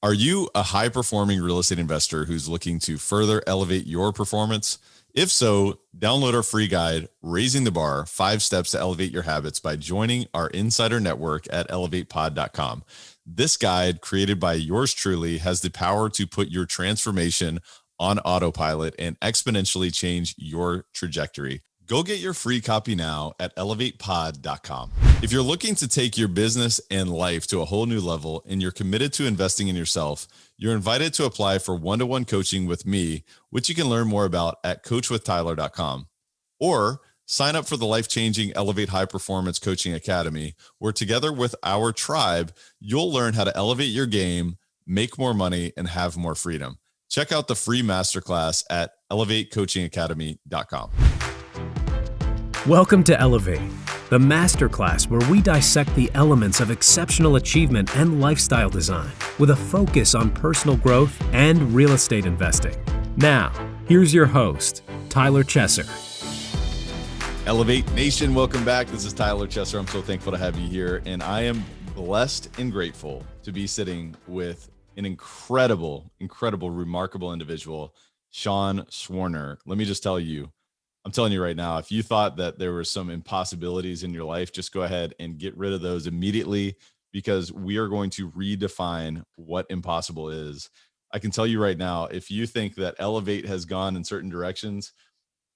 Are you a high-performing real estate investor who's looking to further elevate your performance? If so, download our free guide, Raising the Bar, 5 Steps to Elevate Your Habits by joining our insider network at elevatepod.com. This guide, created by yours truly, has the power to put your transformation on autopilot and exponentially change your trajectory. Go get your free copy now at elevatepod.com. If you're looking to take your business and life to a whole new level and you're committed to investing in yourself, you're invited to apply for one-to-one coaching with me, which you can learn more about at coachwithtyler.com. Or sign up for the life-changing Elevate High Performance Coaching Academy, where together with our tribe, you'll learn how to elevate your game, make more money, and have more freedom. Check out the free masterclass at elevatecoachingacademy.com. Welcome to Elevate, the masterclass where we dissect the elements of exceptional achievement and lifestyle design with a focus on personal growth and real estate investing. Now, here's your host, Tyler Chesser. Elevate Nation, welcome back. This is Tyler Chesser. I'm so thankful to have you here, and I am blessed and grateful to be sitting with an incredible, remarkable individual, Sean Swarner. Let me just tell you, I'm telling you right now, if you thought that there were some impossibilities in your life, just go ahead and get rid of those immediately, because we are going to redefine what impossible is. I can tell you right now, if you think that Elevate has gone in certain directions,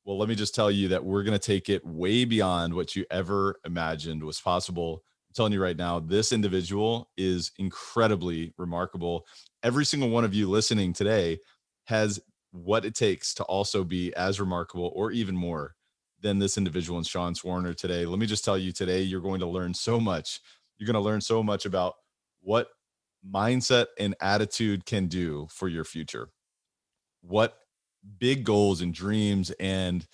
well, let me just tell you that we're going to take it way beyond what you ever imagined was possible. I'm telling you right now, this individual is incredibly remarkable. Every single one of you listening today has what it takes to also be as remarkable or even more than this individual in Sean Swarner today. Let me just tell you, today you're going to learn so much. You're going to learn so much about what mindset and attitude can do for your future, what big goals and dreams and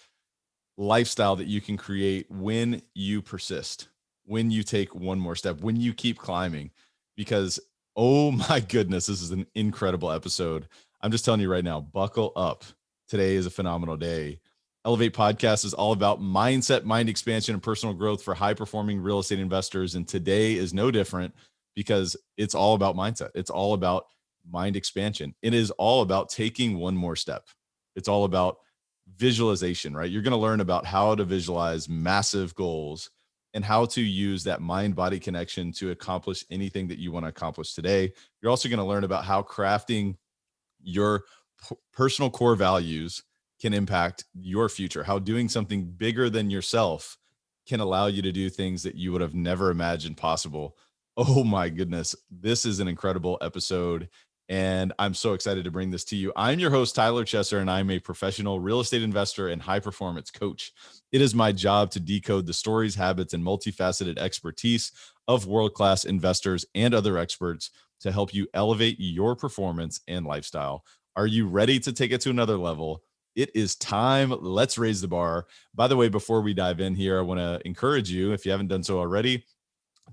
lifestyle that you can create when you persist, when you take one more step, when you keep climbing. Because, oh my goodness, this is an incredible episode. I'm just telling you right now, buckle up. Today is a phenomenal day. Elevate Podcast is all about mindset, mind expansion, and personal growth for high-performing real estate investors. And today is no different, because it's all about mindset. It's all about mind expansion. It is all about taking one more step. It's all about visualization, right? You're going to learn about how to visualize massive goals and how to use that mind-body connection to accomplish anything that you want to accomplish today. You're also going to learn about how crafting your personal core values can impact your future, how doing something bigger than yourself can allow you to do things that you would have never imagined possible. Oh my goodness, this is an incredible episode, and I'm so excited to bring this to you. I'm your host, Tyler Chesser, and I'm a professional real estate investor and high performance coach. It is my job to decode the stories, habits, and multifaceted expertise of world-class investors and other experts to help you elevate your performance and lifestyle. Are you ready to take it to another level? It is time. Let's raise the bar. By the way, before we dive in here, I want to encourage you, if you haven't done so already,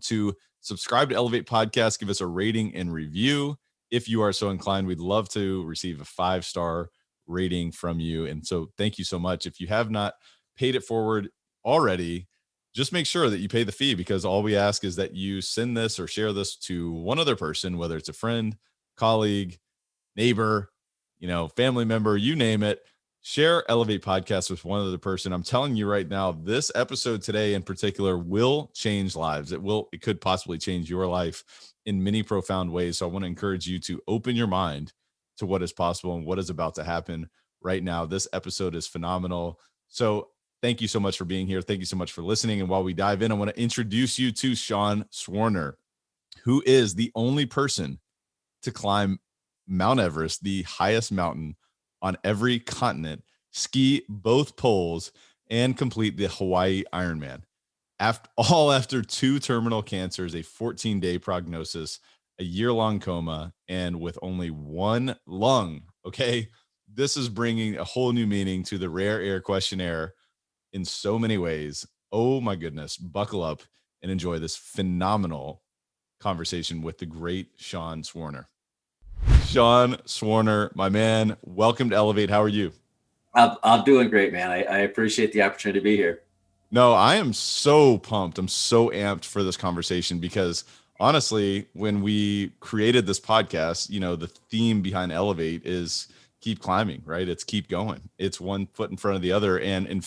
to subscribe to Elevate Podcast, give us a rating and review. If you are so inclined, we'd love to receive a 5-star rating from you. And so thank you so much. If you have not paid it forward already, just make sure that you pay the fee, because all we ask is that you send this or share this to one other person, whether it's a friend, colleague, neighbor, family member, you name it. Share Elevate Podcast with one other person. I'm telling you right now, this episode today in particular will change lives. It could possibly change your life in many profound ways. So I want to encourage you to open your mind to what is possible and what is about to happen right now. This episode is phenomenal. So thank you so much for being here. Thank you so much for listening. And while we dive in, I want to introduce you to Sean Swarner, who is the only person to climb Mount Everest, the highest mountain on every continent, ski both poles, and complete the Hawaii Ironman. After 2 terminal cancers, a 14-day prognosis, a year-long coma, and with only 1 lung. Okay, this is bringing a whole new meaning to the rare air questionnaire in so many ways. Oh my goodness, buckle up and enjoy this phenomenal conversation with the great Sean Swarner. Sean Swarner, my man, welcome to Elevate. How are you? I'm doing great, man. I appreciate the opportunity to be here. No, I am so pumped. I'm so amped for this conversation, because honestly, when we created this podcast, the theme behind Elevate is keep climbing, right? It's keep going. It's one foot in front of the other. And in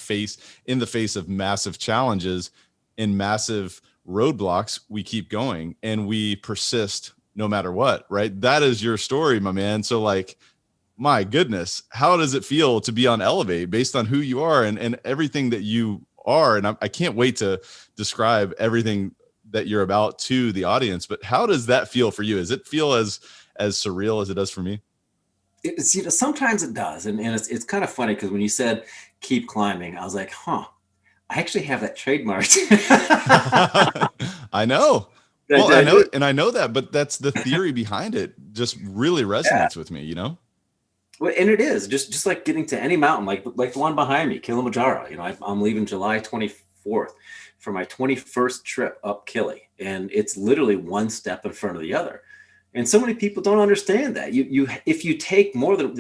the face of massive challenges and massive roadblocks, we keep going and we persist no matter what, right? That is your story, my man. So like, my goodness, how does it feel to be on Elevate based on who you are and everything that you are? And I can't wait to describe everything that you're about to the audience, but how does that feel for you? Does it feel as surreal as it does for me? Sometimes it does. And it's kind of funny because when you said keep climbing, I was like, I actually have that trademarked. I know. Well, I know, and I know that, but that's the theory behind it. Just really resonates with me, Well, and it is just like getting to any mountain, like the one behind me, Kilimanjaro. I'm leaving July 24th for my 21st trip up Kili, and it's literally one step in front of the other. And so many people don't understand that. If you take more than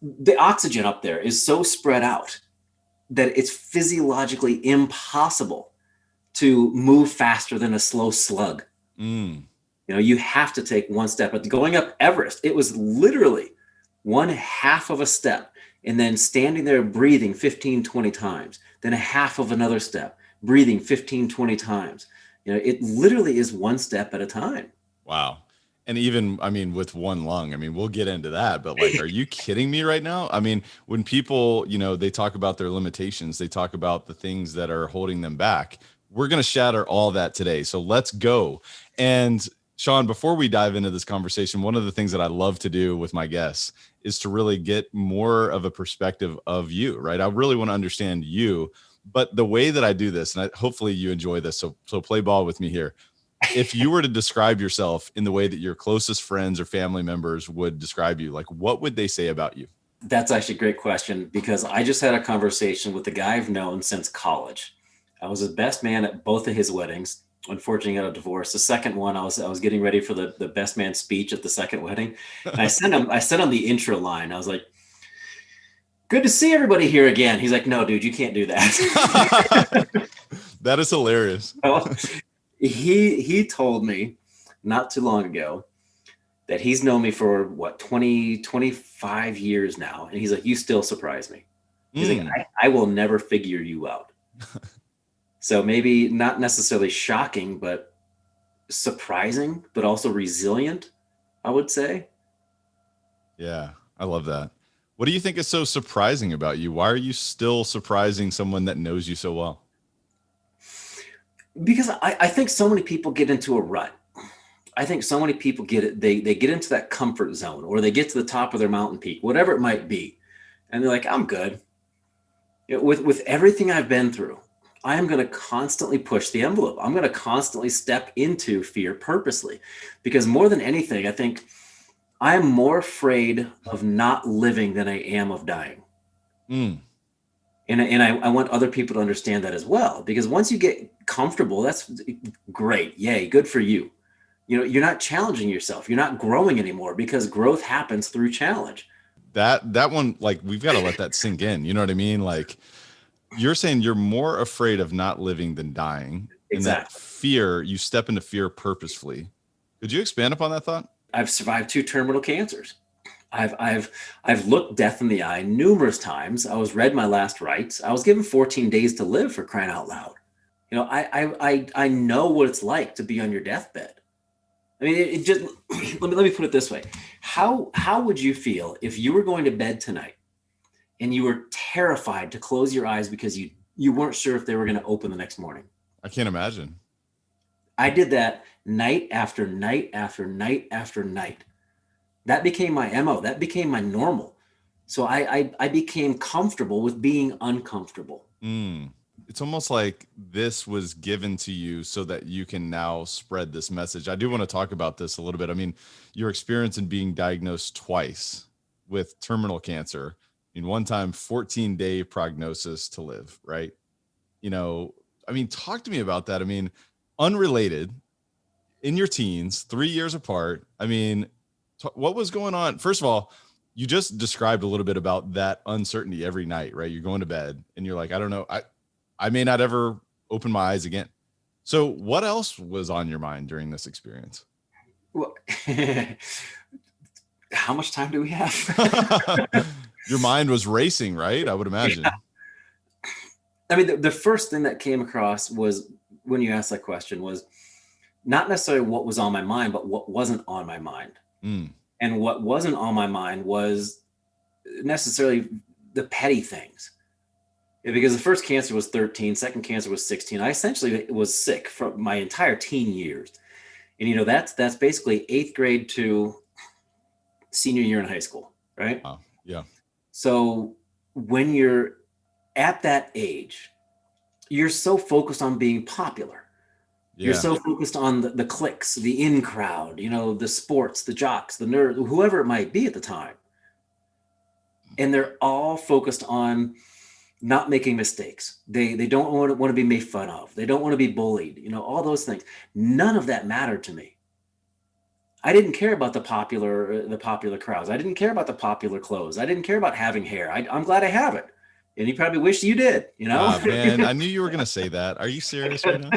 the oxygen up there is so spread out that it's physiologically impossible to move faster than a slow slug. You have to take one step. But going up Everest, it was literally one half of a step and then standing there breathing 15, 20 times, then a half of another step, breathing 15, 20 times. It literally is one step at a time. Wow. And even, with one lung, we'll get into that, but like, are you kidding me right now? When people, they talk about their limitations, they talk about the things that are holding them back. We're going to shatter all that today. So let's go. And Sean, before we dive into this conversation, one of the things that I love to do with my guests is to really get more of a perspective of you, right? I really want to understand you, but the way that I do this, and hopefully you enjoy this. So play ball with me here. If you were to describe yourself in the way that your closest friends or family members would describe you, like what would they say about you? That's actually a great question because I just had a conversation with a guy I've known since college. I was his best man at both of his weddings. Unfortunately, got a divorce. The second one, I was getting ready for the best man speech at the second wedding. And I sent him the intro line. I was like, "Good to see everybody here again." He's like, "No, dude, you can't do that." That is hilarious. Well, he told me not too long ago that he's known me for 25 years now. And he's like, "You still surprise me." He's like, I will never figure you out. So maybe not necessarily shocking, but surprising, but also resilient, I would say. Yeah, I love that. What do you think is so surprising about you? Why are you still surprising someone that knows you so well? Because I think so many people get into a rut. I think so many people get it. They get into that comfort zone or they get to the top of their mountain peak, whatever it might be. And they're like, I'm good. With everything I've been through, I am going to constantly push the envelope. I'm going to constantly step into fear purposely because more than anything, I think I am more afraid of not living than I am of dying. And I want other people to understand that as well, because once you get comfortable, that's great. Yay. Good for you. You're not challenging yourself. You're not growing anymore because growth happens through challenge. That one, like, we've got to let that sink in. You know what I mean? Like, you're saying you're more afraid of not living than dying. Exactly. And that fear, you step into fear purposefully. Could you expand upon that thought? I've survived 2 terminal cancers. I've looked death in the eye numerous times. I was read my last rites. I was given 14 days to live, for crying out loud. I know what it's like to be on your deathbed. I mean, it just let me put it this way. How would you feel if you were going to bed tonight and you were terrified to close your eyes because you weren't sure if they were going to open the next morning? I can't imagine. I did that night after night after night after night. That became my MO. That became my normal. So I became comfortable with being uncomfortable. It's almost like this was given to you so that you can now spread this message. I do want to talk about this a little bit. I mean, your experience in being diagnosed twice with terminal cancer. One time, 14-day prognosis to live, right? Talk to me about that. Unrelated, in your teens, 3 years apart. What was going on? First of all, you just described a little bit about that uncertainty every night, right? You're going to bed and you're like, I don't know. I may not ever open my eyes again. So what else was on your mind during this experience? Well, how much time do we have? Your mind was racing, right? I would imagine. I mean, the first thing that came across was when you asked that question was not necessarily what was on my mind, but what wasn't on my mind. Mm, And what wasn't on my mind was necessarily the petty things. Because the first cancer was 13, second cancer was 16. I essentially was sick for my entire teen years. And that's basically 8th grade to senior year in high school, right? wow. Yeah. So when you're at that age, you're so focused on being popular. You're Yeah. so focused on the cliques, the in crowd, the sports, the jocks, the nerds, whoever it might be at the time. And they're all focused on not making mistakes. They don't want to be made fun of. They don't want to be bullied, all those things. None of that mattered to me. I didn't care about the popular crowds. I didn't care about the popular clothes. I didn't care about having hair. I'm glad I have it. And you probably wish you did, Man, I knew you were going to say that. Are you serious right now?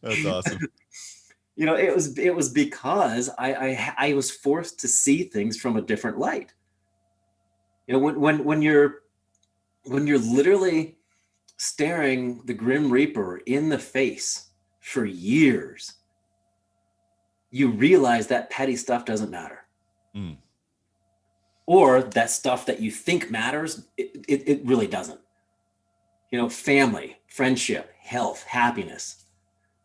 That's awesome. It was because I was forced to see things from a different light. When you're literally staring the Grim Reaper in the face for years, you realize that petty stuff doesn't matter. Mm. Or that stuff that you think matters, it really doesn't. Family, friendship, health, happiness.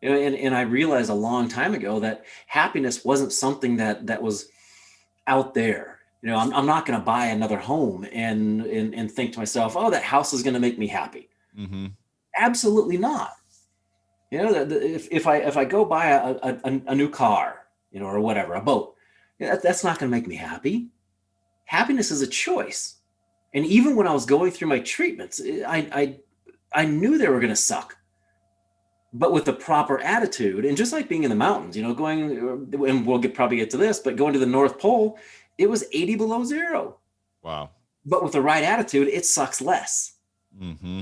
And I realized a long time ago that happiness wasn't something that was out there. I'm not going to buy another home and think to myself, oh, that house is going to make me happy. Mm-hmm. Absolutely not. If I go buy a new car, or whatever, a boat, that's not going to make me happy. Happiness is a choice. And even when I was going through my treatments, I knew they were going to suck, but with the proper attitude. And just like being in the mountains, going, and we'll probably get to this, but going to the North Pole, it was 80 below zero. Wow. But with the right attitude, it sucks less. Mm-hmm.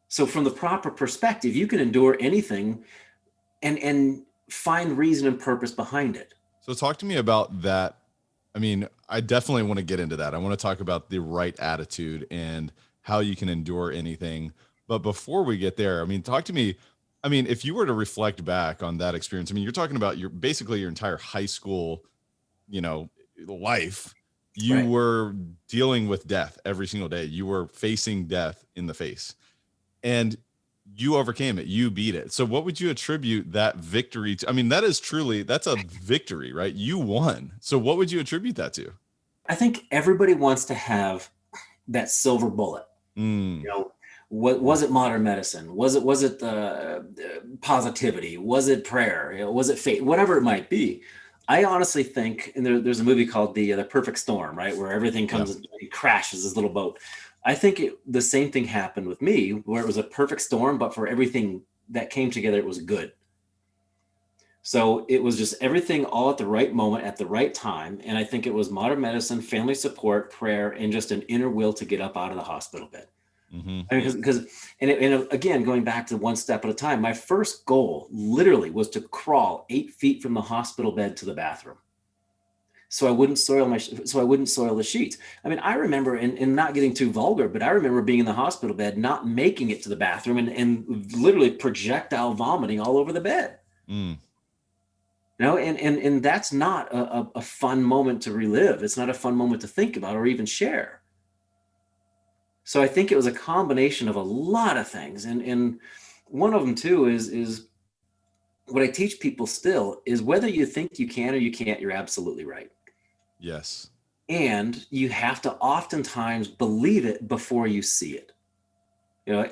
So from the proper perspective, you can endure anything and find reason and purpose behind it. So talk to me about that. I mean, I definitely want to get into that. I want to talk about the right attitude and how you can endure anything. But before we get there, I mean, talk to me. I mean, if you were to reflect back on that experience, I mean, you're talking about basically your entire high school, life. You Right. were dealing with death every single day. You were facing death in the face, and you overcame it. You beat it. So what would you attribute that victory to? I mean, that's a victory, right? You won. So what would you attribute that to? I think everybody wants to have that silver bullet. Mm, What was it? Modern medicine? Was it positivity? Was it prayer? Was it faith? Whatever it might be. I honestly think, and there's a movie called the Perfect Storm, right, where everything comes and crashes this little boat. I think the same thing happened with me, where it was a perfect storm, but for everything that came together, it was good. So it was just everything all at the right moment, at the right time. And I think it was modern medicine, family support, prayer, and just an inner will to get up out of the hospital bed. mm-hmm. I mean, because again, going back to one step at a time, my first goal literally was to crawl 8 feet from the hospital bed to the bathroom, so I wouldn't soil the sheets. I mean, I remember, and not getting too vulgar, but I remember being in the hospital bed, not making it to the bathroom, and literally projectile vomiting all over the bed. Mm. And that's not a fun moment to relive. It's not a fun moment to think about or even share. So I think it was a combination of a lot of things. And one of them too is what I teach people still is whether you think you can or you can't, you're absolutely right. Yes. And you have to oftentimes believe it before you see it.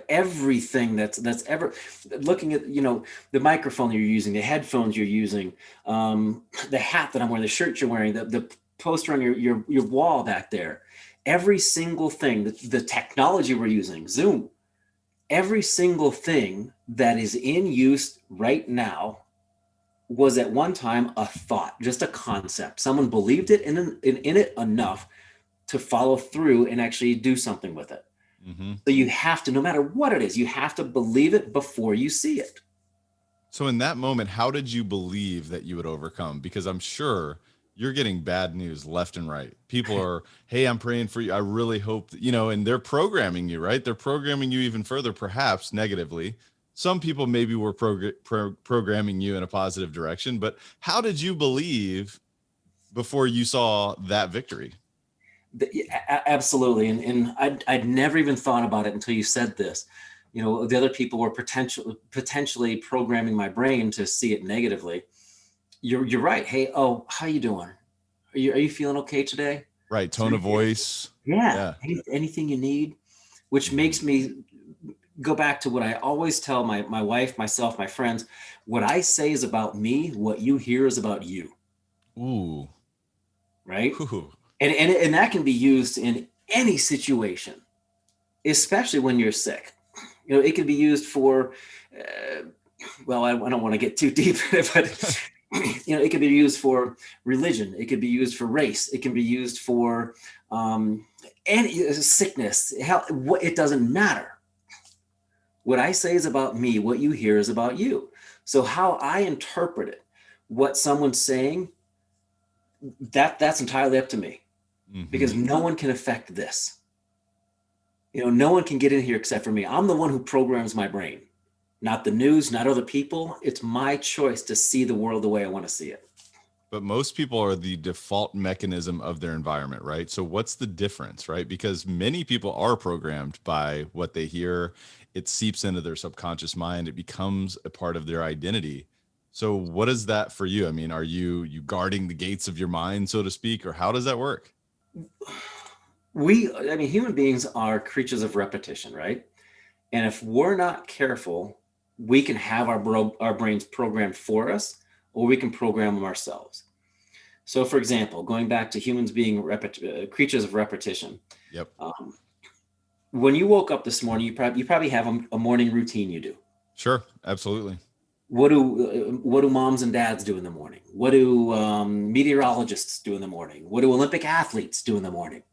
Everything that's ever looking at, the microphone you're using, the headphones you're using, the hat that I'm wearing, the shirt you're wearing, the poster on your wall back there, every single thing, the technology we're using, Zoom, every single thing that is in use right now was at one time a thought, just a concept. Someone believed it in it enough to follow through and actually do something with it. Mm-hmm. So you have to, no matter what it is, you have to believe it before you see it. So in that moment, how did you believe that you would overcome? Because I'm sure you're getting bad news left and right. People are, hey, I'm praying for you. I really hope that, and they're programming you, right? They're programming you even further, perhaps negatively. Some people maybe were programming you in a positive direction, but how did you believe before you saw that victory? Absolutely. And I'd never even thought about it until you said this. The other people were potentially programming my brain to see it negatively. You're right. Hey, oh, how you doing? Are you feeling okay today? Right. Is there Tone of anything- voice. Yeah. Yeah. Anything you need, which makes me go back to what I always tell my wife, myself, my friends. What I say is about me. What you hear is about you. Ooh. Right. Ooh. And that can be used in any situation, especially when you're sick. It can be used for, well, I don't want to get too deep in it, but it can be used for religion. It can be used for race. It can be used for any sickness. Hell, it doesn't matter. What I say is about me. What you hear is about you. So how I interpret it, what someone's saying, that's entirely up to me, because no one can affect this. No one can get in here except for me. I'm the one who programs my brain, not the news, not other people. It's my choice to see the world the way I want to see it. But most people are the default mechanism of their environment, right? So what's the difference, right? Because many people are programmed by what they hear. It seeps into their subconscious mind. It becomes a part of their identity. So what is that for you? I mean, are you guarding the gates of your mind, so to speak, or how does that work? Human beings are creatures of repetition, right? And if we're not careful, we can have our brains programmed for us, or we can program them ourselves. So, for example, going back to humans being creatures of repetition. Yep. When you woke up this morning, you probably have a morning routine you do. Sure, absolutely. What do moms and dads do in the morning? What do meteorologists do in the morning? What do Olympic athletes do in the morning?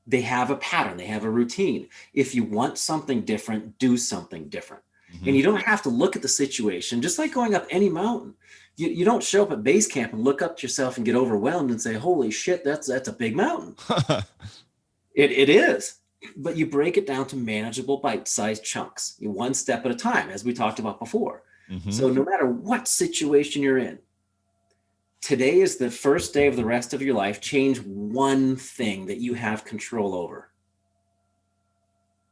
They have a pattern. They have a routine. If you want something different, do something different. Mm-hmm. And you don't have to look at the situation. Just like going up any mountain, you don't show up at base camp and look up to yourself and get overwhelmed and say, "Holy shit, that's a big mountain." It is. But you break it down to manageable bite-sized chunks, one step at a time, as we talked about before. Mm-hmm. So no matter what situation you're in, today is the first day of the rest of your life. Change one thing that you have control over.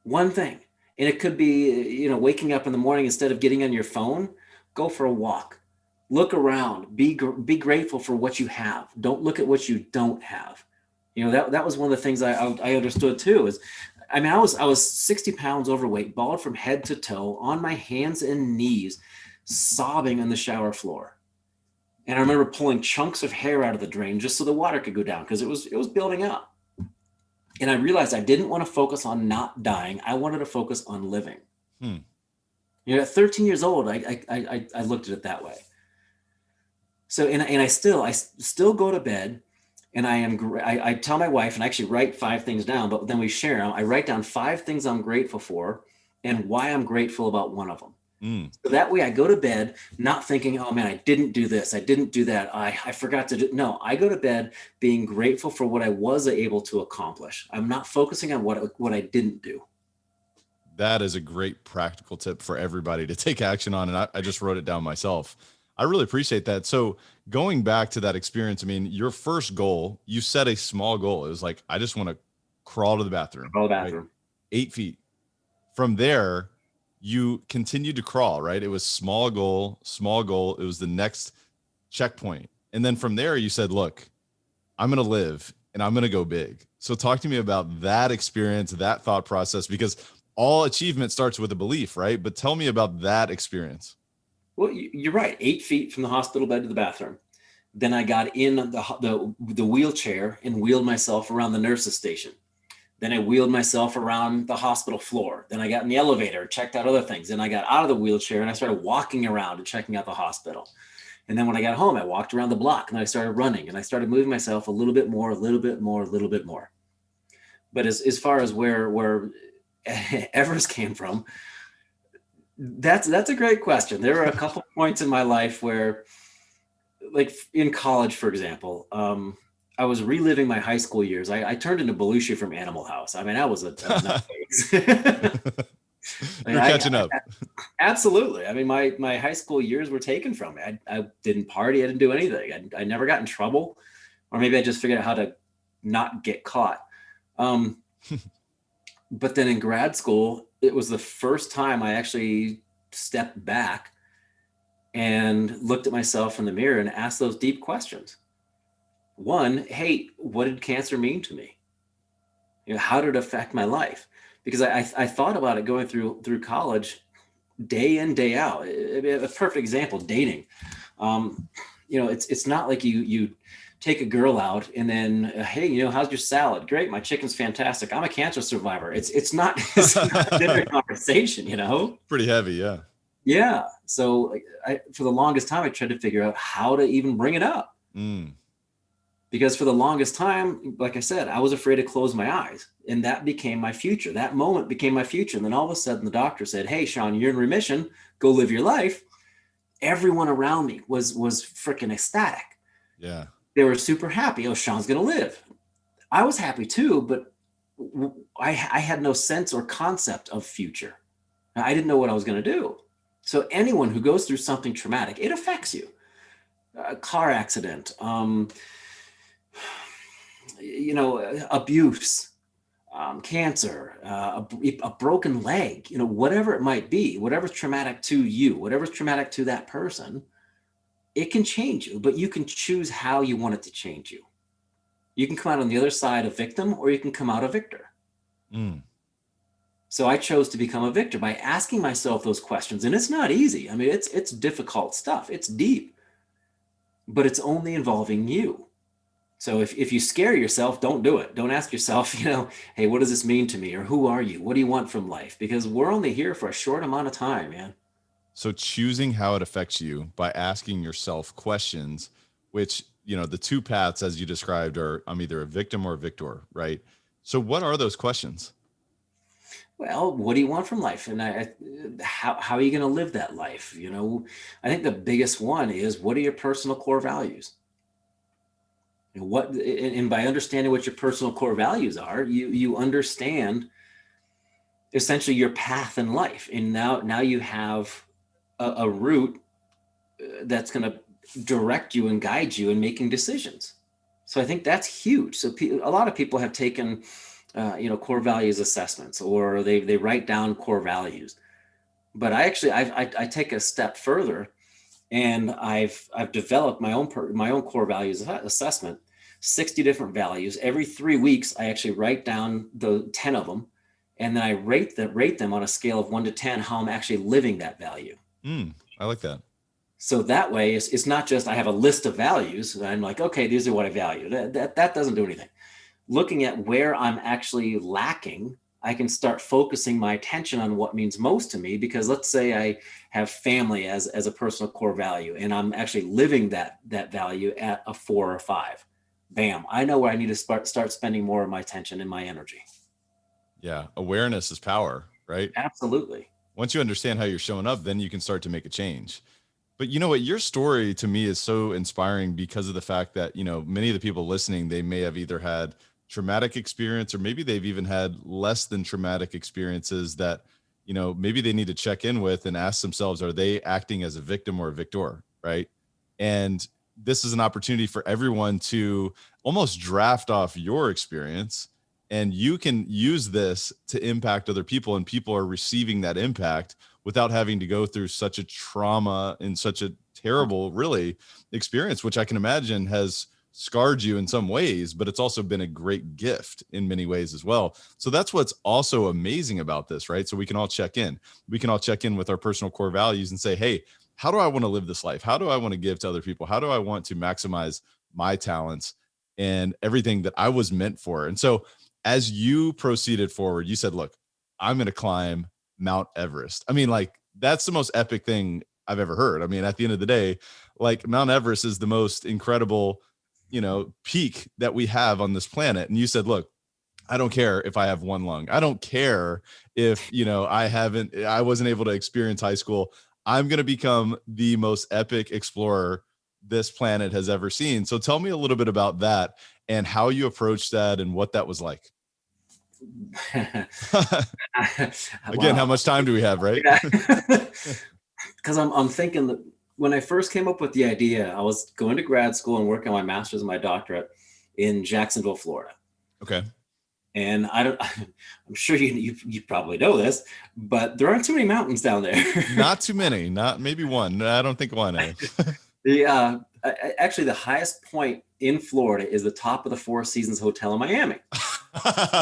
One thing. And it could be, waking up in the morning, instead of getting on your phone, go for a walk. Look around. Be grateful for what you have. Don't look at what you don't have. That was one of the things I understood too. I was 60 pounds overweight, bald from head to toe, on my hands and knees, sobbing on the shower floor. And I remember pulling chunks of hair out of the drain just so the water could go down, because it was building up. And I realized I didn't want to focus on not dying. I wanted to focus on living. At 13 years old, I looked at it that way. So, and I still go to bed, and I tell my wife, and I actually write 5 things down, but then we share them. I write down 5 things I'm grateful for and why I'm grateful about one of them. So that way I go to bed not thinking, "Oh man, I didn't do this, I didn't do that, I forgot to do." No, I go to bed being grateful for what I was able to accomplish. I'm not focusing on what I didn't do. That is a great practical tip for everybody to take action on. And I just wrote it down myself. I really appreciate that. So going back to that experience, I mean, your first goal, you set a small goal. It was like, I just want to crawl to the bathroom. Right? 8 feet. From there, you continued to crawl, right? It was small goal. It was the next checkpoint. And then from there, you said, look, I'm going to live and I'm going to go big. So talk to me about that experience, that thought process, because all achievement starts with a belief, right? But tell me about that experience. Well, you're right. 8 feet from the hospital bed to the bathroom. Then I got in the wheelchair and wheeled myself around the nurse's station. Then I wheeled myself around the hospital floor. Then I got in the elevator, checked out other things. Then I got out of the wheelchair and I started walking around and checking out the hospital. And then when I got home, I walked around the block and I started running and I started moving myself a little bit more. But as far as where Everest came from, that's a great question. There were a couple points in my life where, like in college, for example, I was reliving my high school years. I turned into Belushi from Animal House. I mean, I was a nutcase. I mean, You're catching up. absolutely. I mean, my high school years were taken from me. I didn't party. I didn't do anything. I never got in trouble, or maybe I just figured out how to not get caught. Um, but then in grad school, it was the first time I actually stepped back and looked at myself in the mirror and asked those deep questions. One, hey, what did cancer mean to me? You know, how did it affect my life? Because I thought about it going through college, day in, day out. A perfect example, dating. You know, it's not like you take a girl out and then, hey, you know, how's your salad? Great, my chicken's fantastic. I'm a cancer survivor. It's not, it's not a dinner conversation, you know? Pretty heavy, yeah. Yeah. So like, for the longest time, I tried to figure out how to even bring it up. Mm. Because for the longest time, like I said, I was afraid to close my eyes, and that became my future. That moment became my future. And then all of a sudden the doctor said, hey, Sean, you're in remission, go live your life. Everyone around me was freaking ecstatic. Yeah. They were super happy. Oh, Sean's going to live. I was happy too, but I had no sense or concept of future. I didn't know what I was going to do. So anyone who goes through something traumatic, it affects you. A car accident, you know, abuse, cancer, a broken leg, you know, whatever it might be, whatever's traumatic to you, whatever's traumatic to that person, it can change you, but you can choose how you want it to change you. You can come out on the other side a victim, or you can come out a victor. Mm. So I chose to become a victor by asking myself those questions. And it's not easy. I mean, it's difficult stuff. It's deep, but it's only involving you. So if you scare yourself, don't do it. Don't ask yourself, you know, hey, what does this mean to me? Or who are you? What do you want from life? Because we're only here for a short amount of time, man. So choosing how it affects you by asking yourself questions, which, you know, the two paths as you described are I'm either a victim or a victor, right? So what are those questions? Well, what do you want from life? And how are you going to live that life? You know, I think the biggest one is, what are your personal core values? And and by understanding what your personal core values are, you understand essentially your path in life. And now you have a route that's going to direct you and guide you in making decisions. So I think that's huge. So a lot of people have taken, you know, core values assessments, or they write down core values. But I take a step further, and I've developed my own core values assessment. 60 different values. Every 3 weeks, I actually write down the 10 of them, and then I rate them on a scale of 1 to 10 how I'm actually living that value. I like that. So that way, it's not just I have a list of values and I'm like, okay, these are what I value. That doesn't do anything. Looking at where I'm actually lacking, I can start focusing my attention on what means most to me. Because let's say I have family as a personal core value, and I'm actually living that value at a 4 or 5. Bam, I know where I need to start spending more of my attention and my energy. Yeah. Awareness is power, right? Absolutely. Once you understand how you're showing up, then you can start to make a change. But you know what? Your story to me is so inspiring because of the fact that, you know, many of the people listening, they may have either had traumatic experience, or maybe they've even had less than traumatic experiences that, you know, maybe they need to check in with and ask themselves, are they acting as a victim or a victor? Right. And this is an opportunity for everyone to almost draft off your experience, and you can use this to impact other people, and people are receiving that impact without having to go through such a trauma and such a terrible, really, experience, which I can imagine has scarred you in some ways, but it's also been a great gift in many ways as well. So that's what's also amazing about this, right? So we can all check in. We can all check in with our personal core values and say, hey, how do I want to live this life? How do I want to give to other people? How do I want to maximize my talents and everything that I was meant for? And so as you proceeded forward, you said, look, I'm going to climb Mount Everest. I mean, like, that's the most epic thing I've ever heard. I mean, at the end of the day, like, Mount Everest is the most incredible, you know, peak that we have on this planet. And you said, look, I don't care if I have one lung. I don't care if, I wasn't able to experience high school. I'm going to become the most epic explorer this planet has ever seen. So tell me a little bit about that and how you approached that and what that was like. Again, how Wow. much time do we have, right? Because I'm thinking that when I first came up with the idea, I was going to grad school and working on my master's and my doctorate in Jacksonville, Florida. Okay. And I'm sure you probably know this, but there aren't too many mountains down there. Not too many, not maybe one. I don't think one. Actually, the highest point in Florida is the top of the Four Seasons Hotel in Miami.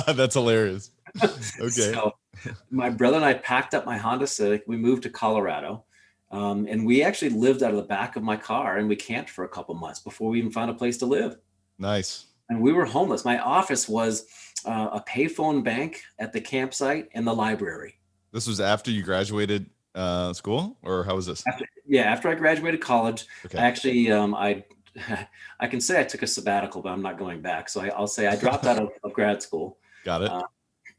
That's hilarious. Okay. So my brother and I packed up my Honda Civic. We moved to Colorado, and we actually lived out of the back of my car, and we camped for a couple months before we even found a place to live. Nice. And we were homeless. My office was a payphone bank at the campsite and the library. This was after you graduated school, or how was this? After I graduated college. Okay. Actually, I can say I took a sabbatical, but I'm not going back. So I'll say I dropped out of grad school. Got it.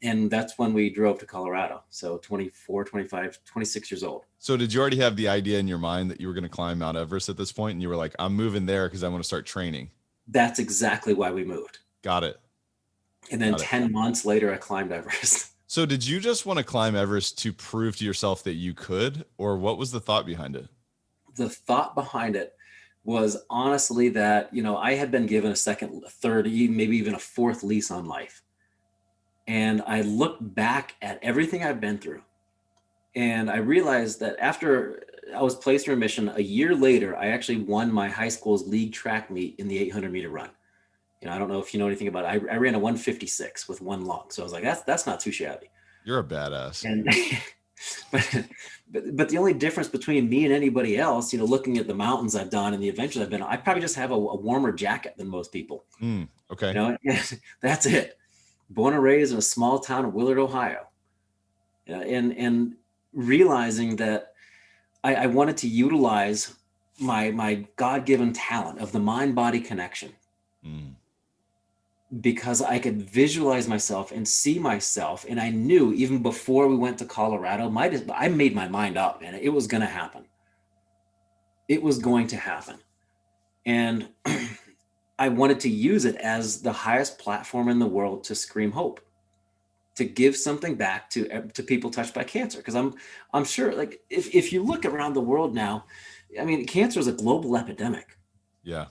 And that's when we drove to Colorado. So 24, 25, 26 years old. So did you already have the idea in your mind that you were going to climb Mount Everest at this point? And you were like, I'm moving there because I want to start training. That's exactly why we moved. Got it. And then 10 months later, I climbed Everest. So did you just want to climb Everest to prove to yourself that you could, or what was the thought behind it? The thought behind it was honestly that, I had been given a second, a third, maybe even a fourth lease on life. And I looked back at everything I've been through. And I realized that after I was placed in remission, a year later, I actually won my high school's league track meet in the 800-meter run. I don't know if you know anything about it. I ran a 156 with one lung. So I was like, that's not too shabby. You're a badass. And but the only difference between me and anybody else, looking at the mountains I've done and the adventures I've been on, I probably just have a warmer jacket than most people. Okay. That's it. Born and raised in a small town of Willard, Ohio. And realizing that I wanted to utilize my God-given talent of the mind-body connection. Because I could visualize myself and see myself. And I knew even before we went to Colorado, I made my mind up, and it was going to happen. It was going to happen. And I wanted to use it as the highest platform in the world to scream hope, to give something back to people touched by cancer. Because I'm sure, like, if you look around the world now, I mean, cancer is a global epidemic. Yeah.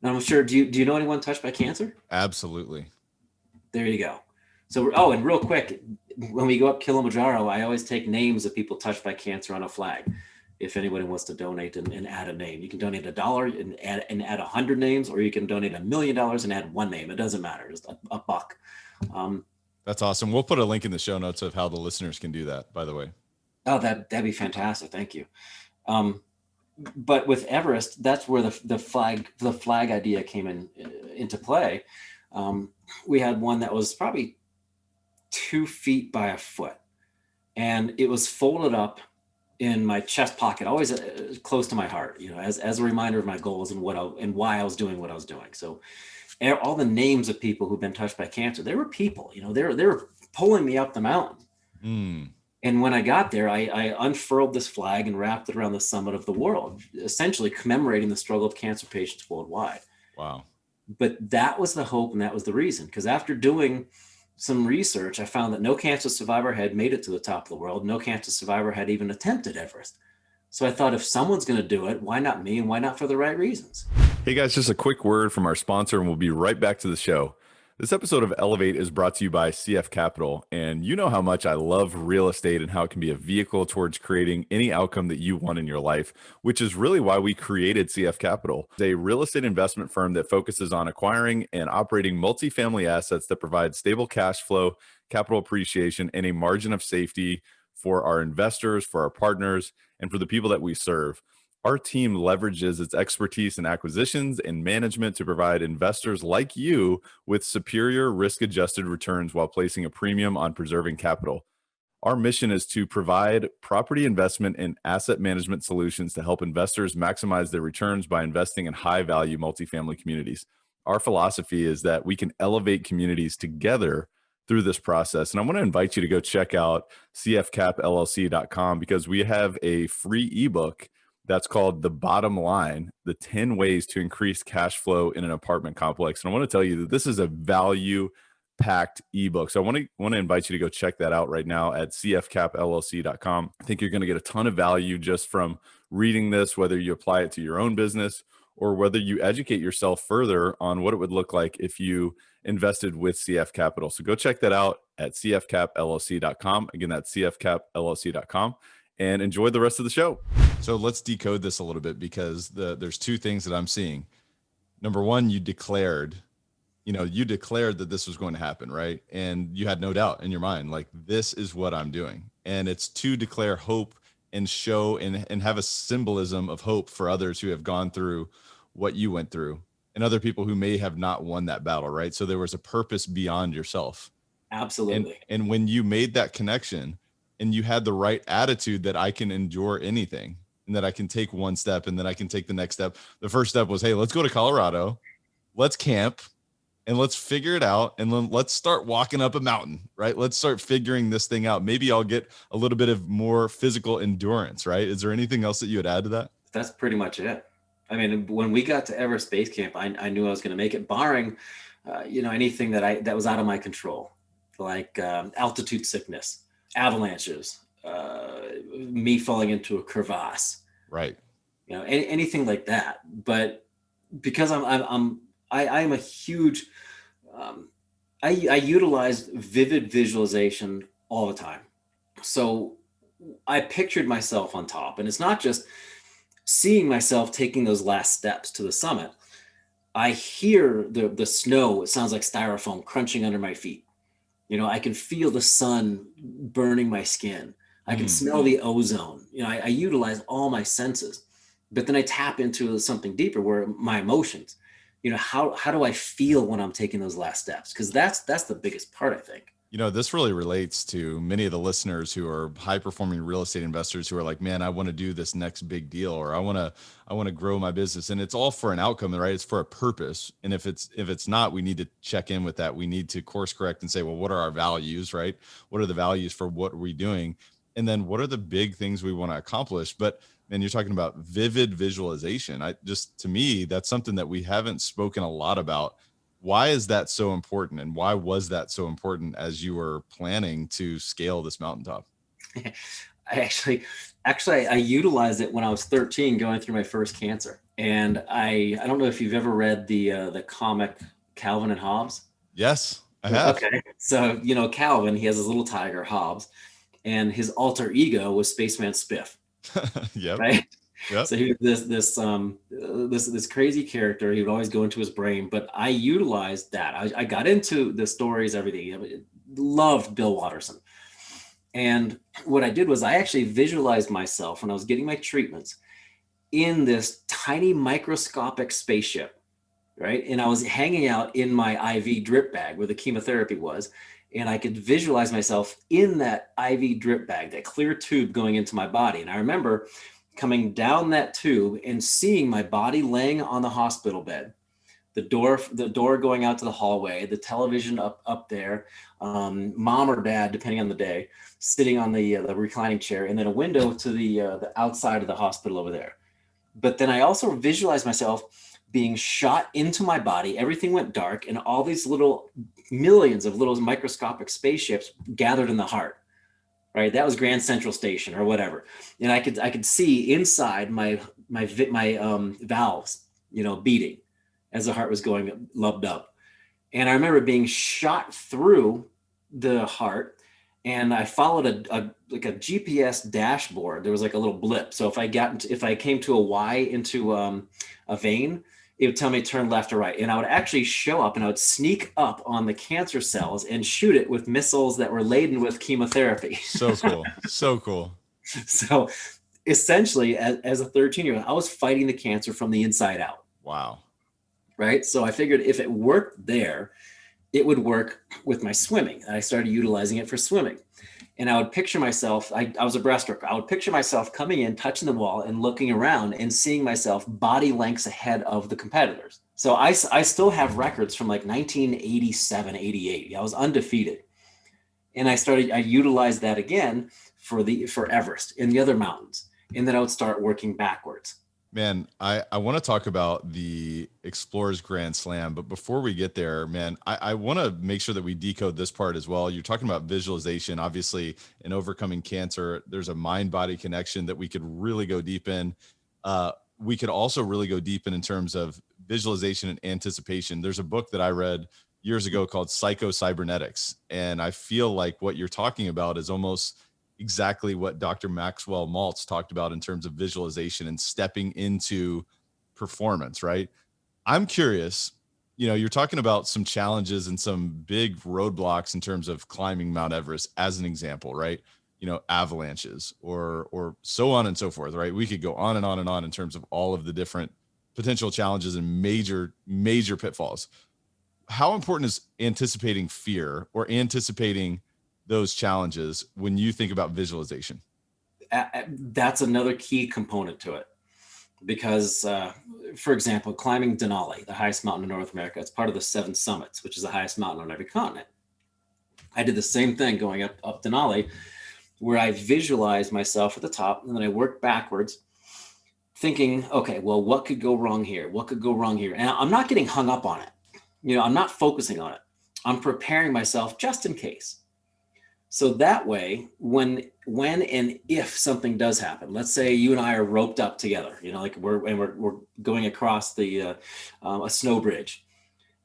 And I'm sure, do you know anyone touched by cancer? Absolutely. There you go. So, and real quick, when we go up Kilimanjaro, I always take names of people touched by cancer on a flag. If anybody wants to donate and add a name, you can donate $1 and add 100 names, or you can donate $1 million and add one name. It doesn't matter. Just a buck. That's awesome. We'll put a link in the show notes of how the listeners can do that, by the way. Oh, that'd be fantastic. Thank you. But with Everest, that's where the flag idea came into play. We had one that was probably 2 feet by a foot, and it was folded up in my chest pocket, always close to my heart, as a reminder of my goals and why I was doing what I was doing. So all the names of people who've been touched by cancer, they were people, they were pulling me up the mountain. And when I got there, I unfurled this flag and wrapped it around the summit of the world, essentially commemorating the struggle of cancer patients worldwide. Wow. But that was the hope, and that was the reason. Because after doing some research, I found that no cancer survivor had made it to the top of the world. No cancer survivor had even attempted Everest. So I thought, if someone's going to do it, why not me, and why not for the right reasons? Hey guys, just a quick word from our sponsor, and we'll be right back to the show. This episode of Elevate is brought to you by CF Capital, and you know how much I love real estate and how it can be a vehicle towards creating any outcome that you want in your life, which is really why we created CF Capital. It's a real estate investment firm that focuses on acquiring and operating multifamily assets that provide stable cash flow, capital appreciation, and a margin of safety for our investors, for our partners, and for the people that we serve. Our team leverages its expertise in acquisitions and management to provide investors like you with superior risk-adjusted returns while placing a premium on preserving capital. Our mission is to provide property investment and asset management solutions to help investors maximize their returns by investing in high-value multifamily communities. Our philosophy is that we can elevate communities together through this process. And I want to invite you to go check out cfcapllc.com, because we have a free ebook that's called The Bottom Line, the 10 ways to increase cash flow in an apartment complex. And I want to tell you that this is a value packed ebook. So I want to invite you to go check that out right now at cfcapllc.com. I think you're going to get a ton of value just from reading this, whether you apply it to your own business or whether you educate yourself further on what it would look like if you invested with CF Capital. So go check that out at cfcapllc.com. Again, that's cfcapllc.com, and enjoy the rest of the show. So let's decode this a little bit, because there's two things that I'm seeing. Number one, you declared that this was going to happen, right? And you had no doubt in your mind, like, this is what I'm doing. And it's to declare hope and show and have a symbolism of hope for others who have gone through what you went through, and other people who may have not won that battle, right? So there was a purpose beyond yourself. Absolutely. And when you made that connection and you had the right attitude that I can endure anything, and that I can take one step and then I can take the next step. The first step was, hey, let's go to Colorado, let's camp, and let's figure it out. And then let's start walking up a mountain, right? Let's start figuring this thing out. Maybe I'll get a little bit of more physical endurance, right? Is there anything else that you would add to that? That's pretty much it. I mean, when we got to Everest Base Camp, I knew I was going to make it, barring, anything that was out of my control, like altitude sickness, avalanches, me falling into a crevasse, right? Anything like that. But because I'm a huge, I utilize vivid visualization all the time. So I pictured myself on top, and it's not just seeing myself taking those last steps to the summit. I hear the snow. It sounds like styrofoam crunching under my feet. I can feel the sun burning my skin. I can smell the ozone. I utilize all my senses, but then I tap into something deeper, where my emotions, how do I feel when I'm taking those last steps? Because that's the biggest part, I think. This really relates to many of the listeners who are high performing real estate investors who are like, man, I want to do this next big deal, or I want to grow my business. And it's all for an outcome, right? It's for a purpose. And if it's not, we need to check in with that. We need to course correct and say, well, what are our values, right? What are the values for what are we doing? And then what are the big things we want to accomplish? But man, you're talking about vivid visualization. To me, that's something that we haven't spoken a lot about. Why is that so important? And why was that so important as you were planning to scale this mountaintop? I utilized it when I was 13, going through my first cancer. And I don't know if you've ever read the comic Calvin and Hobbes. Yes, I have. Okay. So, Calvin, he has his little tiger, Hobbes, and his alter ego was Spaceman Spiff. Yep. Right. Yep. So he was this crazy character. He would always go into his brain, but I utilized that. I got into the stories, everything. I loved Bill Watterson. And what I did was I actually visualized myself when I was getting my treatments in this tiny microscopic spaceship, right? And I was hanging out in my IV drip bag where the chemotherapy was. And I could visualize myself in that IV drip bag, that clear tube going into my body. And I remember coming down that tube and seeing my body laying on the hospital bed, the door going out to the hallway, the television up there, mom or dad, depending on the day, sitting on the reclining chair, and then a window to the outside of the hospital over there. But then I also visualized myself being shot into my body. Everything went dark, and all these millions of little microscopic spaceships gathered in the heart. Right, that was Grand Central Station or whatever, and I could see inside my valves, beating as the heart was going lubbed up. And I remember being shot through the heart, and I followed a GPS dashboard. There was like a little blip. So if I came to a Y into a vein, it would tell me to turn left or right. And I would actually show up and I would sneak up on the cancer cells and shoot it with missiles that were laden with chemotherapy. So cool. So cool. So essentially, as a 13-year-old, I was fighting the cancer from the inside out. Wow. Right. So I figured if it worked there, it would work with my swimming. And I started utilizing it for swimming. And I would picture myself, I was a breaststroker. I would picture myself coming in, touching the wall and looking around and seeing myself body lengths ahead of the competitors. So I still have records from like 1987, 88. I was undefeated. And I utilized that again for Everest and the other mountains. And then I would start working backwards. Man, I want to talk about the Explorers Grand Slam, but before we get there, man, I want to make sure that we decode this part as well. You're talking about visualization, obviously, in overcoming cancer. There's a mind-body connection that we could really go deep in. We could also really go deep in terms of visualization and anticipation. There's a book that I read years ago called Psycho-Cybernetics, and I feel like what you're talking about is almost exactly what Dr. Maxwell Maltz talked about in terms of visualization and stepping into performance, right? I'm curious, you're talking about some challenges and some big roadblocks in terms of climbing Mount Everest as an example, right? Avalanches or so on and so forth, right? We could go on and on and on in terms of all of the different potential challenges and major pitfalls. How important is anticipating fear or anticipating those challenges when you think about visualization? That's another key component to it, because for example, climbing Denali, the highest mountain in North America, it's part of the 7 summits, which is the highest mountain on every continent. I did the same thing going up Denali, where I visualized myself at the top, and then I worked backwards thinking, okay, well, what could go wrong here? What could go wrong here? And I'm not getting hung up on it. I'm not focusing on it. I'm preparing myself just in case. So that way, when and if something does happen, let's say you and I are roped up together, like we're going across a snow bridge,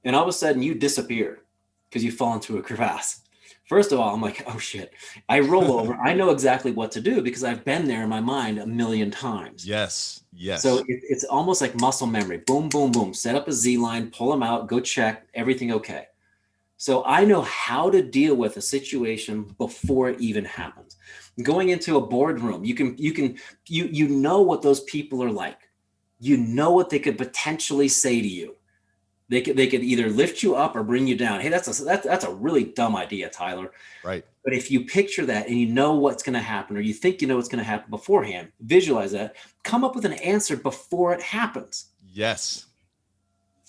and all of a sudden you disappear because you fall into a crevasse. First of all, I'm like, oh shit. I roll over. I know exactly what to do because I've been there in my mind a million times. Yes. So it's almost like muscle memory. Boom, boom, boom. Set up a Z line, pull them out, go check, everything okay. So I know how to deal with a situation before it even happens. Going into a boardroom, you know what those people are like. You know what they could potentially say to you. They could either lift you up or bring you down. Hey, that's a really dumb idea, Tyler. Right. But if you picture that and you know what's going to happen, or you think you know what's going to happen beforehand, visualize that, come up with an answer before it happens. Yes.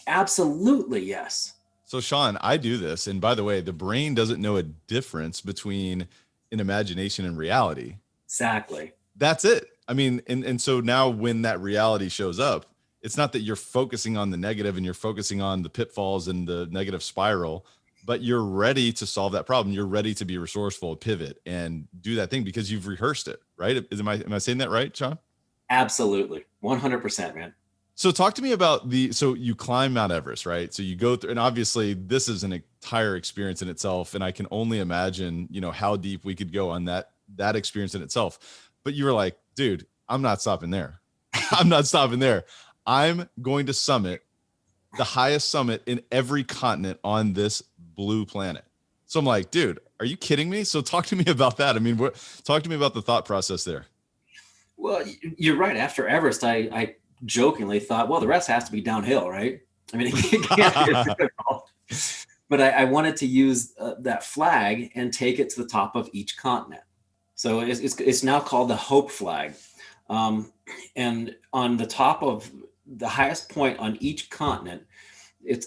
Absolutely, yes. So Sean, I do this. And by the way, the brain doesn't know a difference between an imagination and reality. Exactly. That's it. I mean, and so now when that reality shows up, it's not that you're focusing on the negative and you're focusing on the pitfalls and the negative spiral, but you're ready to solve that problem. You're ready to be resourceful, pivot, and do that thing because you've rehearsed it, right? Am I saying that right, Sean? Absolutely. 100%, man. So talk to me about so you climb Mount Everest, right? So you go through, and obviously this is an entire experience in itself. And I can only imagine, how deep we could go on that experience in itself. But you were like, dude, I'm not stopping there. I'm not stopping there. I'm going to summit the highest summit in every continent on this blue planet. So I'm like, dude, are you kidding me? So talk to me about that. I mean, talk to me about the thought process there. Well, you're right. After Everest, I jokingly thought, well, the rest has to be downhill, right? I mean, but I wanted to use that flag and take it to the top of each continent. So it's now called the Hope flag. And on the top of the highest point on each continent,